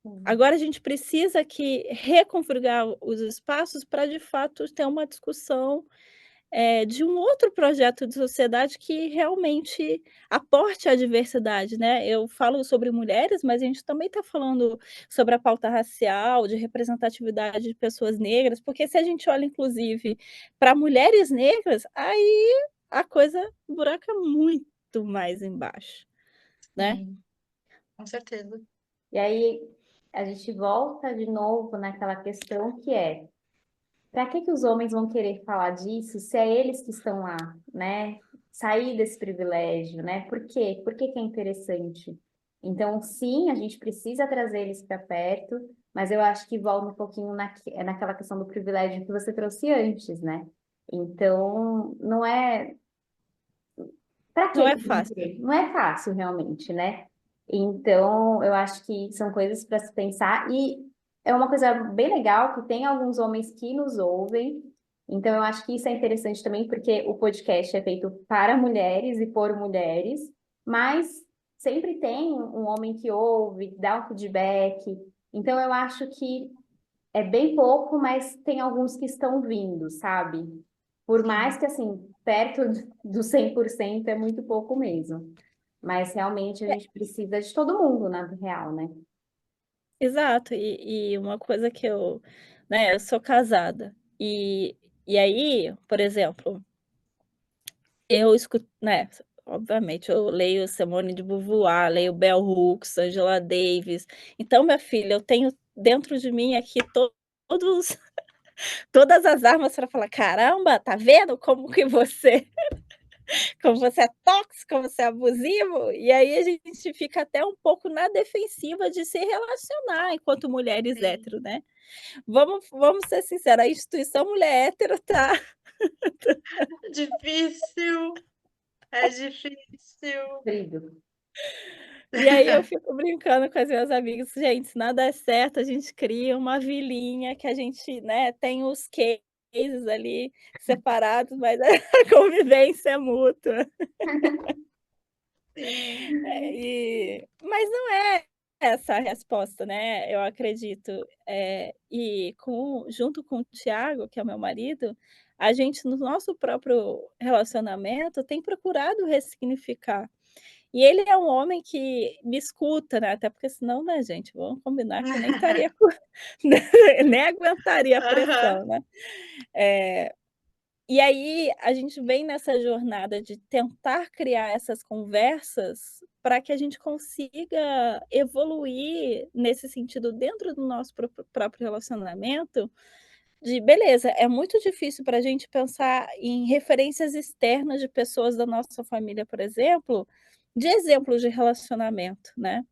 Hum. Agora a gente precisa que reconfigurar os espaços para de fato ter uma discussão de um outro projeto de sociedade que realmente aporte a diversidade, né. Eu falo sobre mulheres, mas a gente também está falando sobre a pauta racial, de representatividade de pessoas negras, porque se a gente olha inclusive para mulheres negras, aí a coisa buraca muito mais embaixo, né. Sim, com certeza. E aí a gente volta de novo naquela questão que é: para que que os homens vão querer falar disso se é eles que estão lá, né? Sair desse privilégio, né? Por quê? Por que que é interessante? Então, sim, a gente precisa trazer eles para perto, mas eu acho que volta um pouquinho naquela questão do privilégio que você trouxe antes, né? Então, não é. Para que Não é eles vão fácil. querer? Não é fácil, realmente, né? Então, eu acho que são coisas para se pensar, e é uma coisa bem legal que tem alguns homens que nos ouvem, Então, eu acho que isso é interessante também, porque o podcast é feito para mulheres e por mulheres, mas sempre tem um homem que ouve, dá um feedback. Então, eu acho que é bem pouco, mas tem alguns que estão vindo, sabe? Por mais Sim. que, assim, perto do 100% é muito pouco mesmo. Mas realmente a gente precisa de todo mundo, na real, né? Exato, e uma coisa que eu, né, eu sou casada, e aí, por exemplo, eu escuto, né, obviamente eu leio Simone de Beauvoir, leio Bell Hooks, Angela Davis, então minha filha, eu tenho dentro de mim aqui todos todas as armas para falar: "Caramba, tá vendo como você é tóxico, como você é abusivo", e aí a gente fica até um pouco na defensiva de se relacionar enquanto mulheres Sim. hétero, né. Vamos ser sinceros, a instituição mulher hétero tá Difícil, é difícil. Querido. e aí eu fico brincando com as minhas amigas: "Gente, se nada der certo, a gente cria uma vilinha que a gente, né, tem os cases ali separados, mas a convivência é mútua". Sim. Mas não é essa a resposta, né, eu acredito. E junto com o Thiago, que é o meu marido, a gente no nosso próprio relacionamento tem procurado ressignificar. E ele é um homem que me escuta, né, até porque senão, né, gente, vamos combinar que eu nem estaria com nem aguentaria a Aham. pressão, né. Eh e aí, a gente vem nessa jornada de tentar criar essas conversas para que a gente consiga evoluir nesse sentido dentro do nosso próprio relacionamento, de beleza, é muito difícil para a gente pensar em referências externas de pessoas da nossa família, por exemplo, de exemplos de relacionamento, né.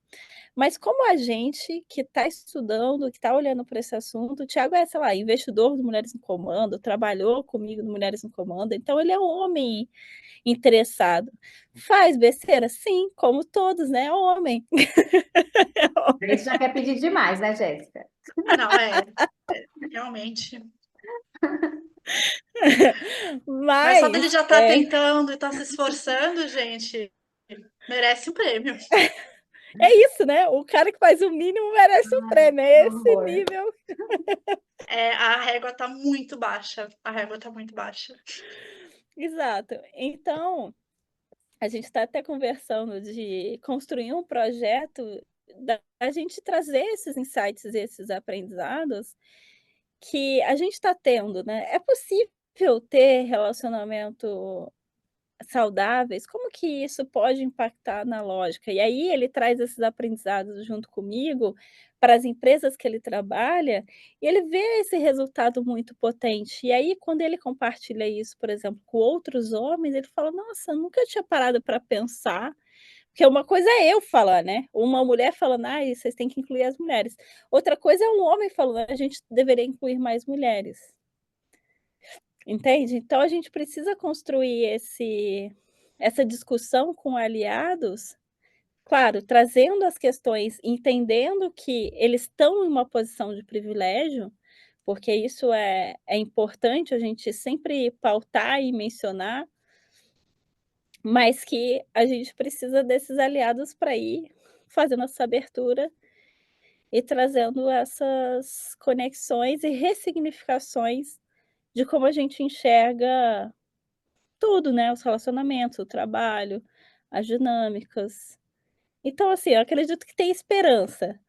Mas como a gente que está estudando, que está olhando para esse assunto, o Thiago é, sei lá, investidor do Mulheres no Comando, trabalhou comigo no Mulheres no Comando, então ele é um homem interessado. Faz besteira? Sim, como todos, né, é homem. A gente já quer pedir demais, né, Jéssica? Não, realmente. Mas só dele Mas, já estar tentando e estar se esforçando, gente, merece um prêmio. é isso, né, o cara que faz o mínimo merece um prêmio, Que é esse horror. nível. É, a régua tá muito baixa, a régua tá muito baixa. Exato. Então, a gente está até conversando de construir um projeto da gente trazer esses insights, esses aprendizados que a gente está tendo, né. É possível ter relacionamento saudáveis? Como que isso pode impactar na lógica? E aí ele traz esses aprendizados junto comigo para as empresas que ele trabalha, e ele vê esse resultado muito potente. E aí quando ele compartilha isso, por exemplo, com outros homens, ele fala: "Nossa, nunca tinha parado para pensar", porque uma coisa é eu falar, né, uma mulher falando: "Ai, vocês têm que incluir as mulheres". Outra coisa é um homem falando: "A gente deveria incluir mais mulheres". Entende? Então a gente precisa construir essa discussão com aliados, claro, trazendo as questões, entendendo que eles estão em uma posição de privilégio, porque isso é importante a gente sempre pautar e mencionar, mas que a gente precisa desses aliados para ir fazendo essa abertura e trazendo essas conexões e ressignificações de como a gente enxerga tudo, né, os relacionamentos, o trabalho, as dinâmicas. Então, assim, eu acredito que tem esperança.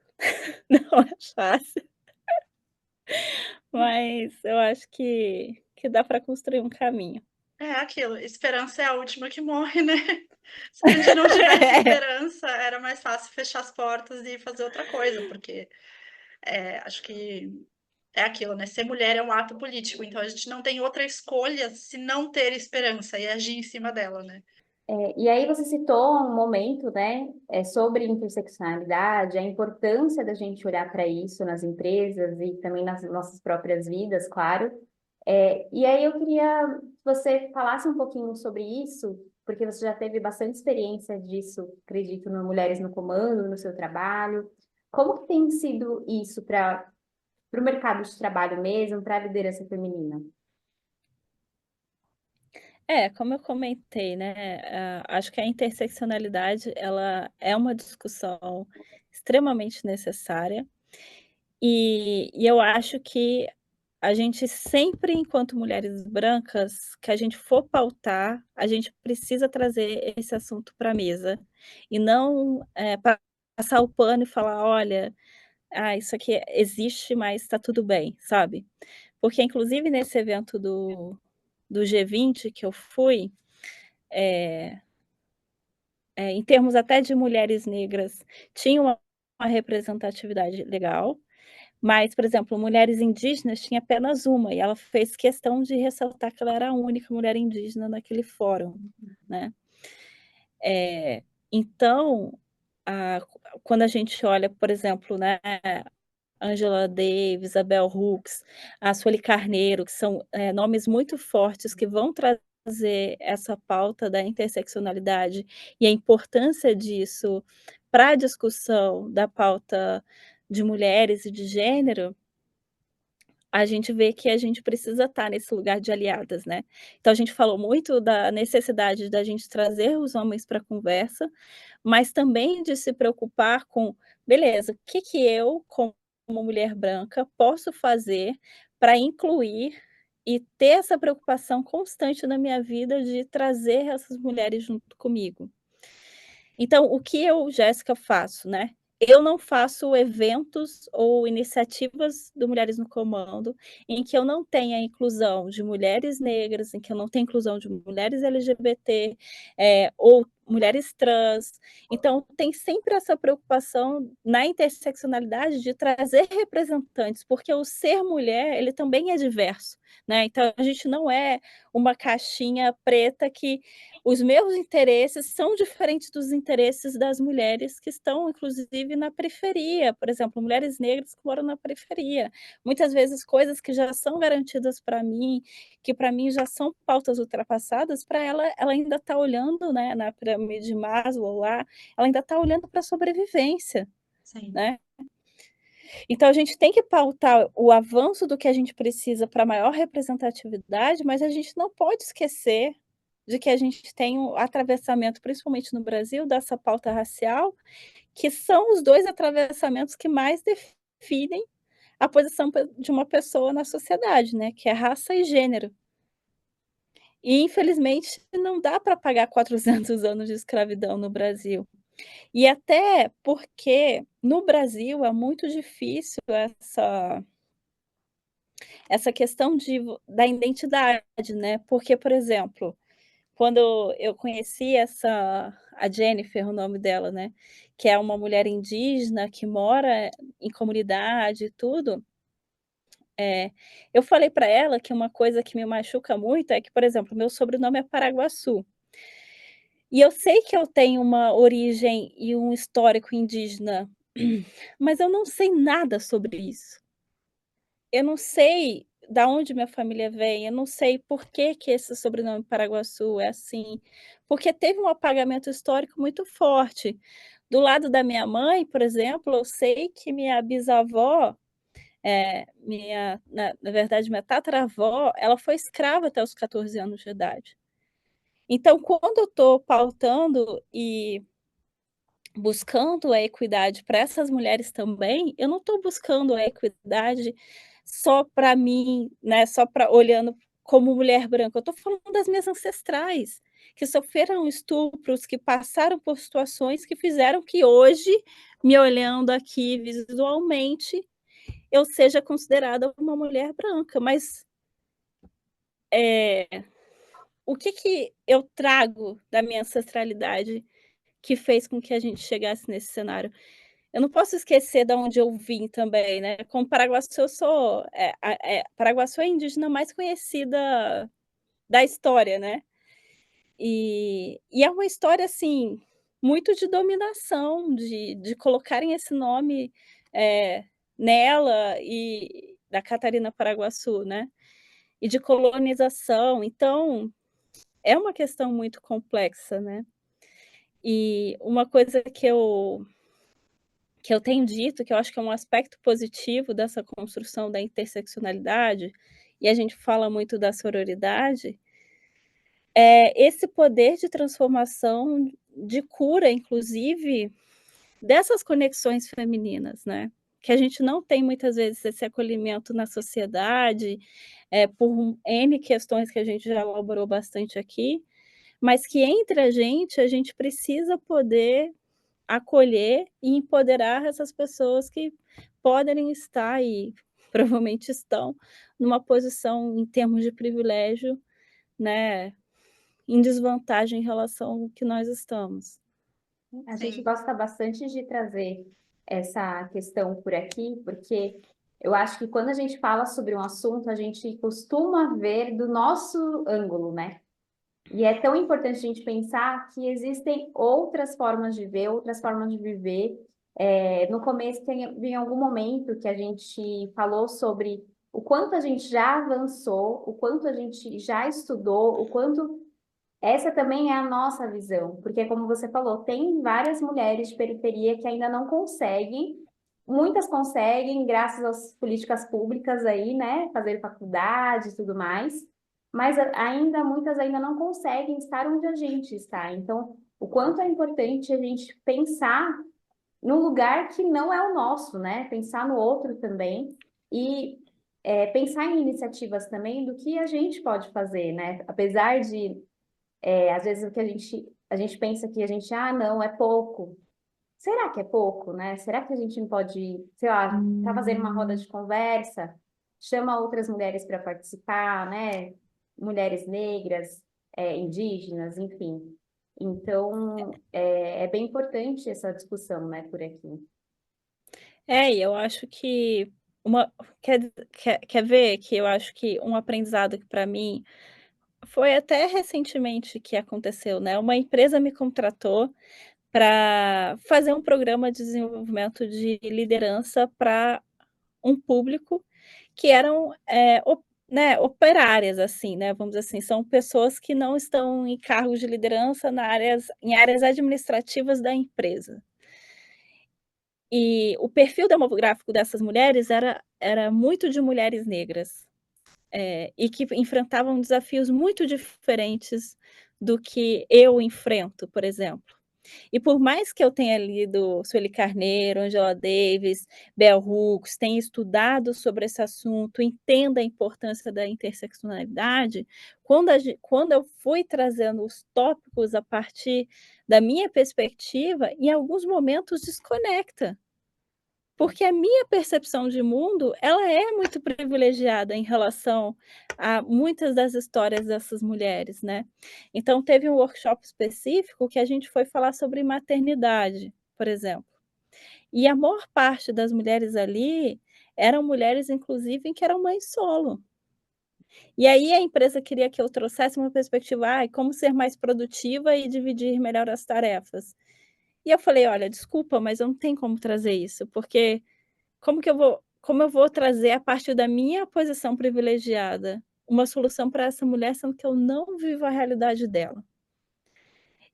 Não é fácil, mas eu acho que dá para construir um caminho. É aquilo, esperança é a última que morre, né. Se a gente não tivesse esperança, era mais fácil fechar as portas e fazer outra coisa, porque, acho que é aquilo, né, ser mulher é um ato político, então a gente não tem outra escolha se não ter esperança e agir em cima dela, né. E aí você citou um momento, né, sobre interseccionalidade, a importância da gente olhar para isso nas empresas e também nas nossas próprias vidas, claro. E aí eu queria que você falasse um pouquinho sobre isso, porque você já teve bastante experiência disso, acredito, no Mulheres no Comando, no seu trabalho. Como que tem sido isso para o mercado de trabalho mesmo, para a liderança feminina? Como eu comentei, né, acho que a interseccionalidade, ela é uma discussão extremamente necessária, e eu acho que a gente sempre, enquanto mulheres brancas, que a gente for pautar, a gente precisa trazer esse assunto para a mesa, e não, passar o pano e falar: "Olha, isso aqui existe, mas está tudo bem", sabe. Porque inclusive nesse evento do G20 que eu fui, eh em termos até de mulheres negras, tinha uma representatividade legal, mas, por exemplo, mulheres indígenas tinha apenas uma, e ela fez questão de ressaltar que ela era a única mulher indígena naquele fórum, né. Então, quando a gente olha, por exemplo, né, Angela Davis, a Bell Hooks, a Sueli Carneiro, que são, nomes muito fortes que vão trazer essa pauta da interseccionalidade e a importância disso para a discussão da pauta de mulheres e de gênero, a gente vê que a gente precisa estar nesse lugar de aliadas, né. Então a gente falou muito da necessidade da gente trazer os homens para a conversa, mas também de se preocupar com: "Beleza, o que que eu, como mulher branca, posso fazer para incluir e ter essa preocupação constante na minha vida de trazer essas mulheres junto comigo?". Então, o que eu, Jéssica, faço, né? Eu não faço eventos ou iniciativas do Mulheres no Comando em que eu não tenha inclusão de mulheres negras, em que eu não tenha inclusão de mulheres LGBT, ou mulheres trans. Então, tem sempre essa preocupação na interseccionalidade de trazer representantes, porque o ser mulher, ele também é diverso, né? Então, a gente não é uma caixinha preta que os meus interesses são diferentes dos interesses das mulheres que estão, inclusive, na periferia, por exemplo, mulheres negras que moram na periferia. Muitas vezes coisas que já são garantidas para mim, que para mim já são pautas ultrapassadas, para ela ainda está olhando, né, na pirâmide de Maslow lá, ela ainda está olhando para a sobrevivência, Sim. né. Então a gente tem que pautar o avanço do que a gente precisa para maior representatividade, mas a gente não pode esquecer de que a gente tem um atravessamento, principalmente no Brasil, dessa pauta racial, que são os 2 atravessamentos que mais definem a posição de uma pessoa na sociedade, né, que é raça e gênero. E infelizmente não dá para pagar 400 anos de escravidão no Brasil. E até porque no Brasil é muito difícil essa questão da identidade, né, porque, por exemplo, quando eu conheci a Jennifer, o nome dela, né, que é uma mulher indígena que mora em comunidade e tudo, eu falei para ela que uma coisa que me machuca muito é que, por exemplo, meu sobrenome é Paraguaçu, e eu sei que eu tenho uma origem e um histórico indígena, mas eu não sei nada sobre isso. Eu não sei da onde minha família vem, eu não sei por que que esse sobrenome Paraguaçu é assim, porque teve um apagamento histórico muito forte. Do lado da minha mãe, por exemplo, eu sei que minha bisavó, na verdade minha tataravó, ela foi escrava até os 14 anos de idade. Então quando eu estou pautando e buscando a equidade para essas mulheres também, eu não estou buscando a equidade só para mim, né, só para olhando como mulher branca, eu estou falando das minhas ancestrais, que sofreram estupros, que passaram por situações que fizeram que hoje, me olhando aqui visualmente, eu seja considerada uma mulher branca, mas, o que que eu trago da minha ancestralidade que fez com que a gente chegasse nesse cenário? Eu não posso esquecer da onde eu vim também, né, como Paraguaçu eu sou, Paraguaçu é a indígena mais conhecida da história, né, e é uma história, assim, muito de dominação, de colocarem esse nome, nela e da Catarina Paraguaçu, né, e de colonização, então, é uma questão muito complexa, né. E uma coisa que eu tenho dito, que eu acho que é um aspecto positivo dessa construção da interseccionalidade, e a gente fala muito da sororidade, esse poder de transformação, de cura, inclusive, dessas conexões femininas, né, que a gente não tem muitas vezes esse acolhimento na sociedade, por N questões que a gente já elaborou bastante aqui, mas que entre a gente precisa poder acolher e empoderar essas pessoas que podem estar e provavelmente estão numa posição em termos de privilégio, né, em desvantagem em relação ao que nós estamos. A gente Sim. gosta bastante de trazer essa questão por aqui, porque eu acho que quando a gente fala sobre um assunto, a gente costuma ver do nosso ângulo, né? E é tão importante a gente pensar que existem outras formas de ver, outras formas de viver. No começo, tem algum momento que a gente falou sobre o quanto a gente já avançou, o quanto a gente já estudou, o quanto essa também é a nossa visão, porque como você falou, tem várias mulheres de periferia que ainda não conseguem, muitas conseguem graças às políticas públicas aí, né, fazer faculdade e tudo mais, mas ainda muitas ainda não conseguem estar onde a gente está. Então, o quanto é importante a gente pensar num lugar que não é o nosso, né? Pensar no outro também e pensar em iniciativas também do que a gente pode fazer, né? Apesar de às vezes o que a gente pensa que a gente, não, é pouco. Será que é pouco, né? Será que a gente não pode, sei lá, tá fazendo uma roda de conversa, chama outras mulheres para participar, né? Mulheres negras, indígenas, enfim. Então, é bem importante essa discussão, né, por aqui. E eu acho que uma quer ver que eu acho que um aprendizado que para mim foi até recentemente que aconteceu, né, uma empresa me contratou para fazer um programa de desenvolvimento de liderança para um público que eram, né, operárias, assim, né, vamos dizer assim, são pessoas que não estão em cargos de liderança em áreas administrativas da empresa. E o perfil demográfico dessas mulheres era muito de mulheres negras, e que enfrentavam desafios muito diferentes do que eu enfrento, por exemplo. E por mais que eu tenha lido Sueli Carneiro, Angela Davis, Bell Hooks, tenha estudado sobre esse assunto, entenda a importância da interseccionalidade, quando eu fui trazendo os tópicos a partir da minha perspectiva, em alguns momentos desconecta. Porque a minha percepção de mundo, ela é muito privilegiada em relação a muitas das histórias dessas mulheres, né. Então teve um workshop específico que a gente foi falar sobre maternidade, por exemplo. E a maior parte das mulheres ali, eram mulheres inclusive em que eram mães solo. E aí a empresa queria que eu trouxesse uma perspectiva, como ser mais produtiva e dividir melhor as tarefas. E eu falei: "Olha, desculpa, mas eu não tenho como trazer isso, porque como eu vou trazer a partir da minha posição privilegiada, uma solução para essa mulher, sendo que eu não vivo a realidade dela?".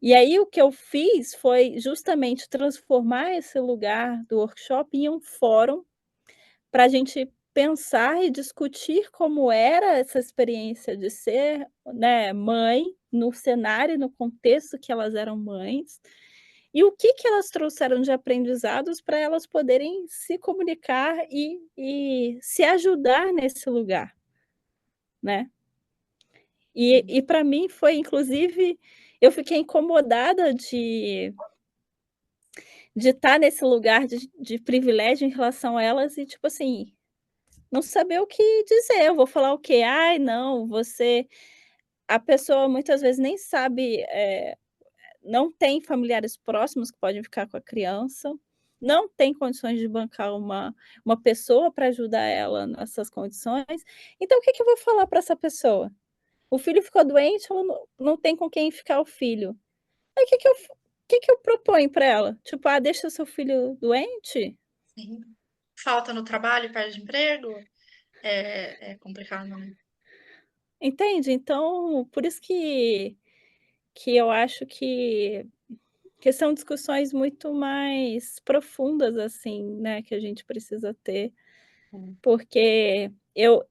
E aí o que eu fiz foi justamente transformar esse lugar do workshop em um fórum para a gente pensar e discutir como era essa experiência de ser, né, mãe, no cenário e no contexto que elas eram mães, e o que elas trouxeram de aprendizados para elas poderem se comunicar e se ajudar nesse lugar, né. E para mim foi inclusive eu fiquei incomodada de estar nesse lugar de privilégio em relação a elas e, tipo assim, não saber o que dizer. Eu vou falar o quê? "Ai, não, você", a pessoa muitas vezes nem sabe, não tem familiares próximos que podem ficar com a criança, não tem condições de bancar uma pessoa para ajudar ela nessas condições. Então o que que eu vou falar para essa pessoa? O filho ficou doente, ela não tem com quem ficar o filho. Aí o que que eu proponho para ela? Tipo: "Ah, deixa seu filho doente?". Sim. Falta no trabalho, perde emprego, é complicado, né? Entende? Então, por isso que eu acho que são discussões muito mais profundas, assim, né, que a gente precisa ter, Hum. porque eu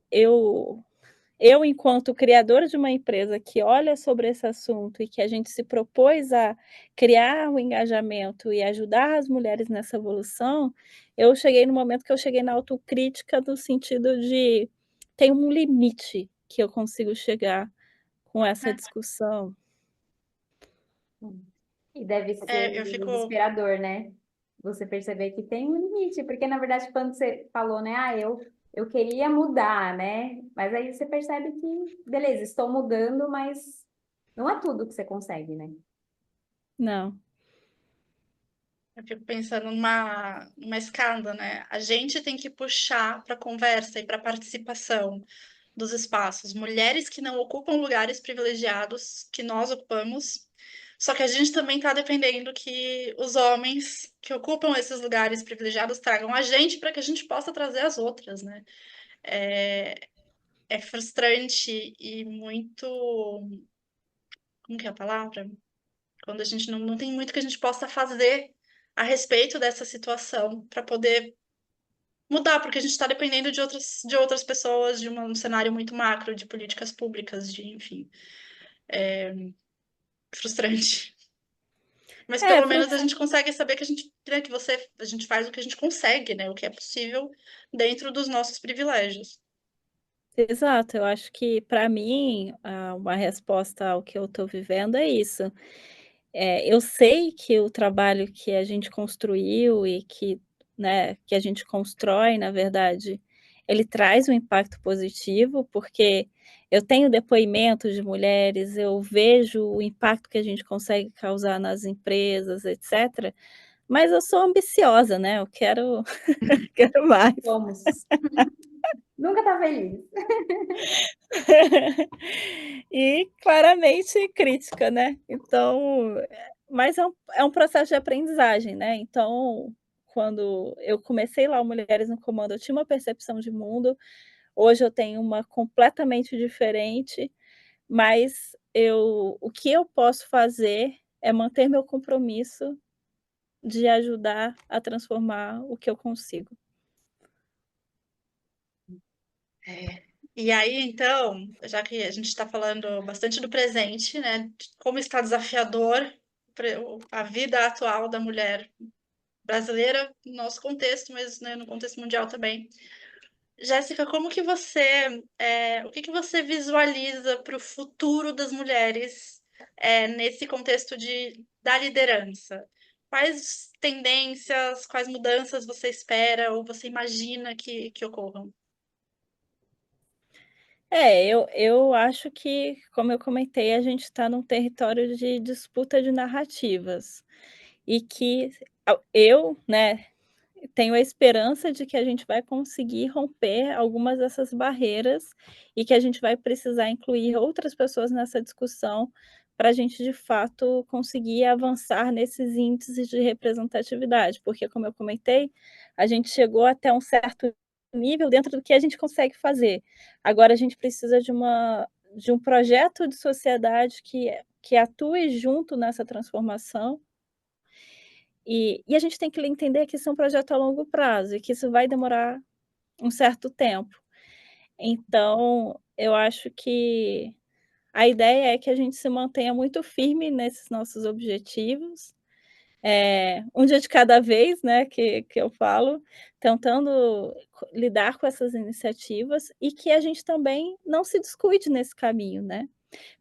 eu, enquanto criadora de uma empresa que olha sobre esse assunto e que a gente se propôs a criar um engajamento e ajudar as mulheres nessa evolução, eu cheguei no momento que eu cheguei na autocrítica no sentido de tem um limite que eu consigo chegar com essa discussão. E deve ser Eu fico. desesperador, né? Você perceber que tem um limite, porque na verdade quando você falou, né, eu queria mudar, né? Mas aí você percebe que, beleza, estou mudando, mas não é tudo que você consegue, né? Não. Eu fico pensando numa escada, né? A gente tem que puxar para a conversa e para a participação dos espaços. Mulheres que não ocupam lugares privilegiados que nós ocupamos. Só que a gente também está dependendo que os homens que ocupam esses lugares privilegiados tragam a gente para que a gente possa trazer as outras, né? É frustrante e muito. Como que é a palavra? Quando a gente não tem muito que a gente possa fazer a respeito dessa situação para poder mudar, porque a gente está dependendo de outras pessoas, um cenário muito macro, de políticas públicas, de, enfim, frustrante. Mas É, pelo menos a gente consegue saber que a gente, né, a gente faz o que a gente consegue, né, o que é possível dentro dos nossos privilégios. exato, eu acho que para mim, uma resposta ao que eu estou vivendo é isso. Eu sei que o trabalho que a gente construiu e que, né, que a gente constrói, na verdade, ele traz um impacto positivo, porque eu tenho depoimentos de mulheres, eu vejo o impacto que a gente consegue causar nas empresas, etcétera, mas eu sou ambiciosa, né, eu quero quero mais. Vamos. Nunca tá feliz. E claramente crítica, né. Então, mas é um processo de aprendizagem, né, então, quando eu comecei lá o Mulheres no Comando, eu tinha uma percepção de mundo, hoje eu tenho uma completamente diferente, mas o que eu posso fazer é manter meu compromisso de ajudar a transformar o que eu consigo. E aí, então, já que a gente está falando bastante do presente, né, de como está desafiador a vida atual da mulher brasileira, no nosso contexto, mas, né, no contexto mundial também. Jéssica, como que você, o que que você visualiza para o futuro das mulheres, nesse contexto da liderança? Quais tendências, quais mudanças você espera ou você imagina que ocorram? Eu acho que, como eu comentei, a gente está num território de disputa de narrativas, e que eu, né, tenho a esperança de que a gente vai conseguir romper algumas dessas barreiras e que a gente vai precisar incluir outras pessoas nessa discussão para a gente, de fato, conseguir avançar nesses índices de representatividade, porque, como eu comentei, a gente chegou até um certo nível dentro do que a gente consegue fazer. Agora a gente precisa de um projeto de sociedade que atue junto nessa transformação e a gente tem que entender que isso é um projeto a longo prazo e que isso vai demorar um certo tempo. Então, eu acho que a ideia é que a gente se mantenha muito firme nesses nossos objetivos, um dia de cada vez, né, que eu falo, tentando lidar com essas iniciativas e que a gente também não se descuide nesse caminho, né.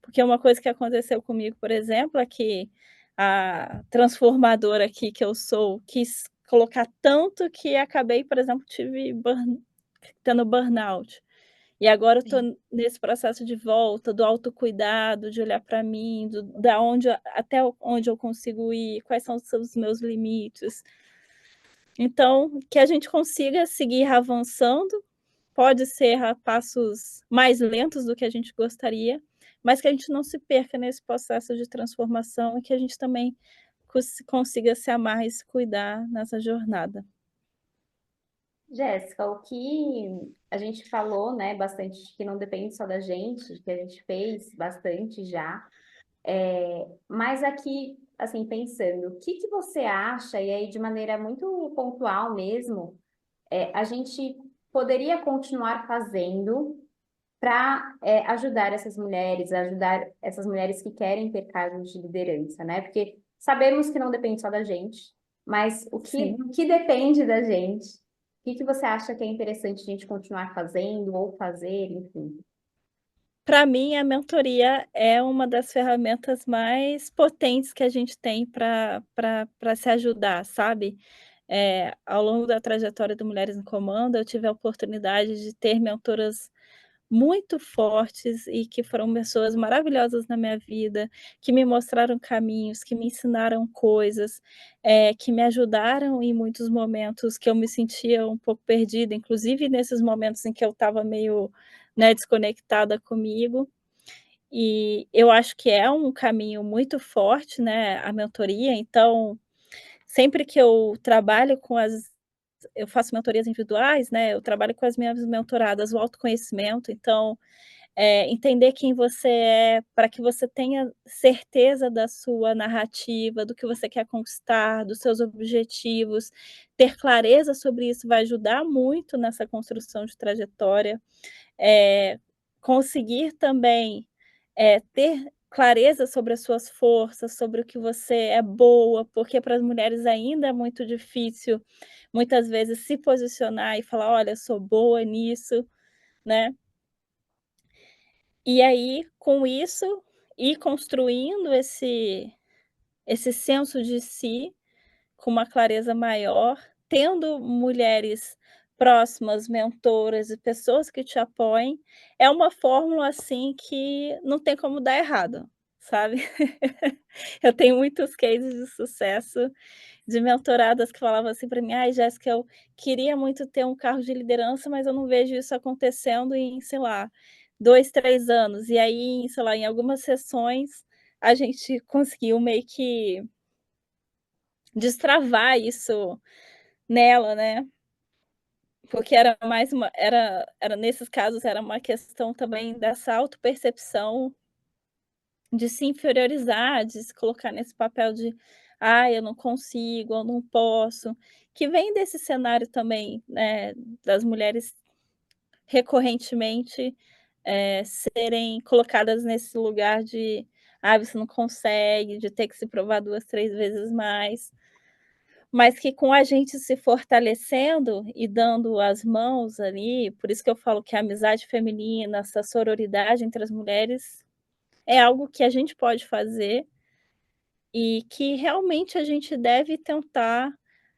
Porque uma coisa que aconteceu comigo, por exemplo, é que a transformadora aqui que eu sou, quis colocar tanto que acabei, por exemplo, tive tendo burnout. E agora eu estou Sim. nesse processo de volta, do autocuidado, de olhar para mim, da onde até onde eu consigo ir, quais são os meus limites. Então, que a gente consiga seguir avançando, pode ser a passos mais lentos do que a gente gostaria, mas que a gente não se perca nesse processo de transformação e que a gente também consiga se amar e se cuidar nessa jornada. Jéssica, o que a gente falou, né, bastante, que não depende só da gente, que a gente fez bastante já, mas aqui, assim, pensando, o que que você acha, e aí de maneira muito pontual mesmo, a gente poderia continuar fazendo para ajudar essas mulheres, ajudar essas mulheres que querem ter cargos de liderança, né? Porque sabemos que não depende só da gente, mas Sim. o que depende da gente, o que você acha que é interessante a gente continuar fazendo ou fazer, enfim? Para mim, a mentoria é uma das ferramentas mais potentes que a gente tem para se ajudar, sabe. Ao longo da trajetória do Mulheres no Comando, eu tive a oportunidade de ter mentoras muito fortes e que foram pessoas maravilhosas na minha vida, que me mostraram caminhos, que me ensinaram coisas, que me ajudaram em muitos momentos que eu me sentia um pouco perdida, inclusive nesses momentos em que eu estava meio, né, desconectada comigo. E eu acho que é um caminho muito forte, né, a mentoria, então, sempre que eu faço mentorias individuais, né, eu trabalho com as minhas mentoradas o autoconhecimento, então, entender quem você é, para que você tenha certeza da sua narrativa, do que você quer conquistar, dos seus objetivos, ter clareza sobre isso vai ajudar muito nessa construção de trajetória. Eh, Conseguir também, ter clareza sobre as suas forças, sobre o que você é boa, porque para as mulheres ainda é muito difícil, muitas vezes, se posicionar e falar: "Olha, eu sou boa nisso", né. E aí, com isso, ir construindo esse senso de si, com uma clareza maior, tendo mulheres próximas, mentoras e pessoas que te apoiem, é uma fórmula, assim, que não tem como dar errado, sabe. Eu tenho muitos cases de sucesso de mentoradas que falavam assim para mim: "Ai, Jéssica, eu queria muito ter um cargo de liderança, mas eu não vejo isso acontecendo em, sei lá, 2, 3 anos". E aí, sei lá, em algumas sessões, a gente conseguiu meio que destravar isso nela, né, porque era mais uma era nesses casos, era uma questão também dessa autopercepção de se inferiorizar, de se colocar nesse papel de: "Ah, eu não consigo, eu não posso", que vem desse cenário também, né, das mulheres recorrentemente, serem colocadas nesse lugar de: "Ah, você não consegue", de ter que se provar 2, 3 vezes mais. Mas que com a gente se fortalecendo e dando as mãos ali, por isso que eu falo que a amizade feminina, essa sororidade entre as mulheres, é algo que a gente pode fazer e que realmente a gente deve tentar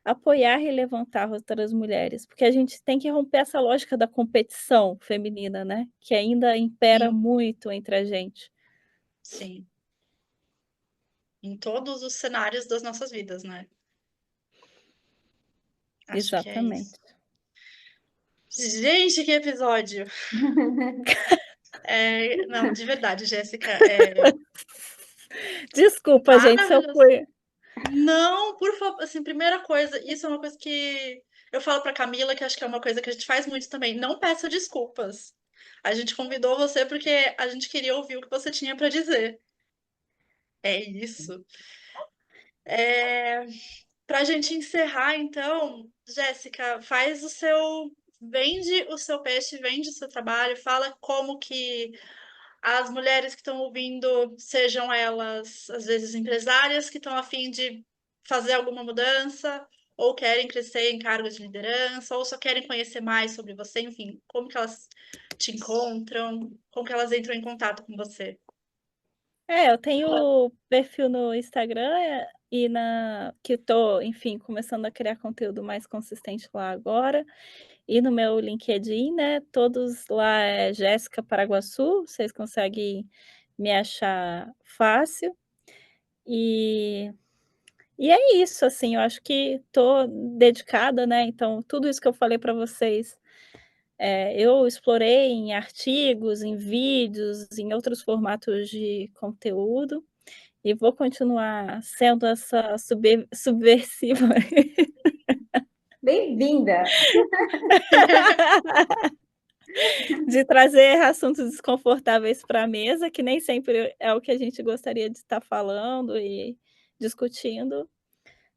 apoiar e levantar outras mulheres, porque a gente tem que romper essa lógica da competição feminina, né, que ainda impera Sim, muito entre a gente. sim. Em todos os cenários das nossas vidas, né. Acho que é isso. Exatamente. Gente, que episódio! Não, de verdade, Jéssica, Desculpa, gente, se eu maravilhoso. fui Não, por favor, assim, primeira coisa, isso é uma coisa que eu falo pra Camila, que acho que é uma coisa que a gente faz muito também, não peça desculpas. A gente convidou você porque a gente queria ouvir o que você tinha pra dizer. É isso. Eh, Pra gente encerrar então, Jéssica, vende o seu peixe, vende o seu trabalho, fala como que as mulheres que estão ouvindo, sejam elas, às vezes, empresárias que estão a fim de fazer alguma mudança, ou querem crescer em cargos de liderança, ou só querem conhecer mais sobre você, enfim, como que elas te encontram, como que elas entram em contato com você. eu tenho perfil no Instagram, e que eu tô, enfim, começando a criar conteúdo mais consistente lá agora, e no meu LinkedIn, né, todos lá é Jéssica Paraguaçu, vocês conseguem me achar fácil. E é isso, assim, eu acho que tô dedicada, né, então tudo isso que eu falei para vocês, eu explorei em artigos, em vídeos, em outros formatos de conteúdo. E vou continuar sendo essa subversiva Bem-vinda! de trazer assuntos desconfortáveis para a mesa, que nem sempre é o que a gente gostaria de estar falando e discutindo,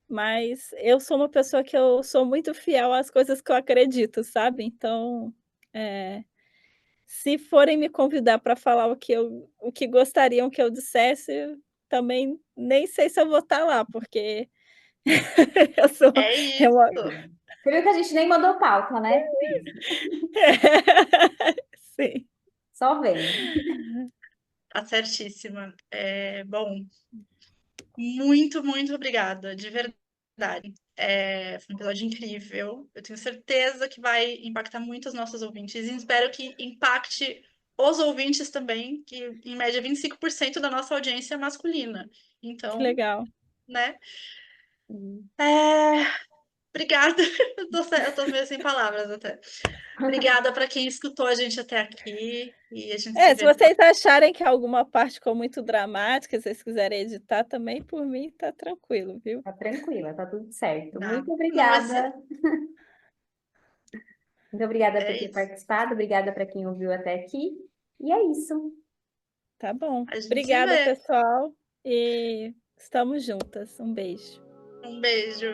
mas eu sou uma pessoa que eu sou muito fiel às coisas que eu acredito, sabe. Então, eh, se forem me convidar para falar o que gostariam que eu dissesse, também nem sei se eu vou estar lá, porque eu sou É eu isso. Você viu que a gente nem mandou pauta, né? Por isso. Sim. Só vem. Tá certíssima. Bom, muito, muito obrigada, de verdade. Foi um episódio incrível. Eu tenho certeza que vai impactar muito os nossos ouvintes e espero que impacte os ouvintes também, que em média 25% da nossa audiência é masculina. Que Então, legal. né? É, Obrigada. Eu tô meio sem palavras até. Obrigada para quem escutou a gente até aqui e a gente se Se vê no vocês acharem que alguma parte ficou muito dramática, se vocês quiserem editar também, por mim tá tranquilo, viu. Tá tranquila, tá tudo certo. Tá. Muito Não vai ser. obrigada. Muito obrigada por É ter isso. participado, obrigada para quem ouviu até aqui. E é isso. Tá bom. A gente se Obrigada, vê. pessoal, e estamos juntas. Um beijo. Um beijo.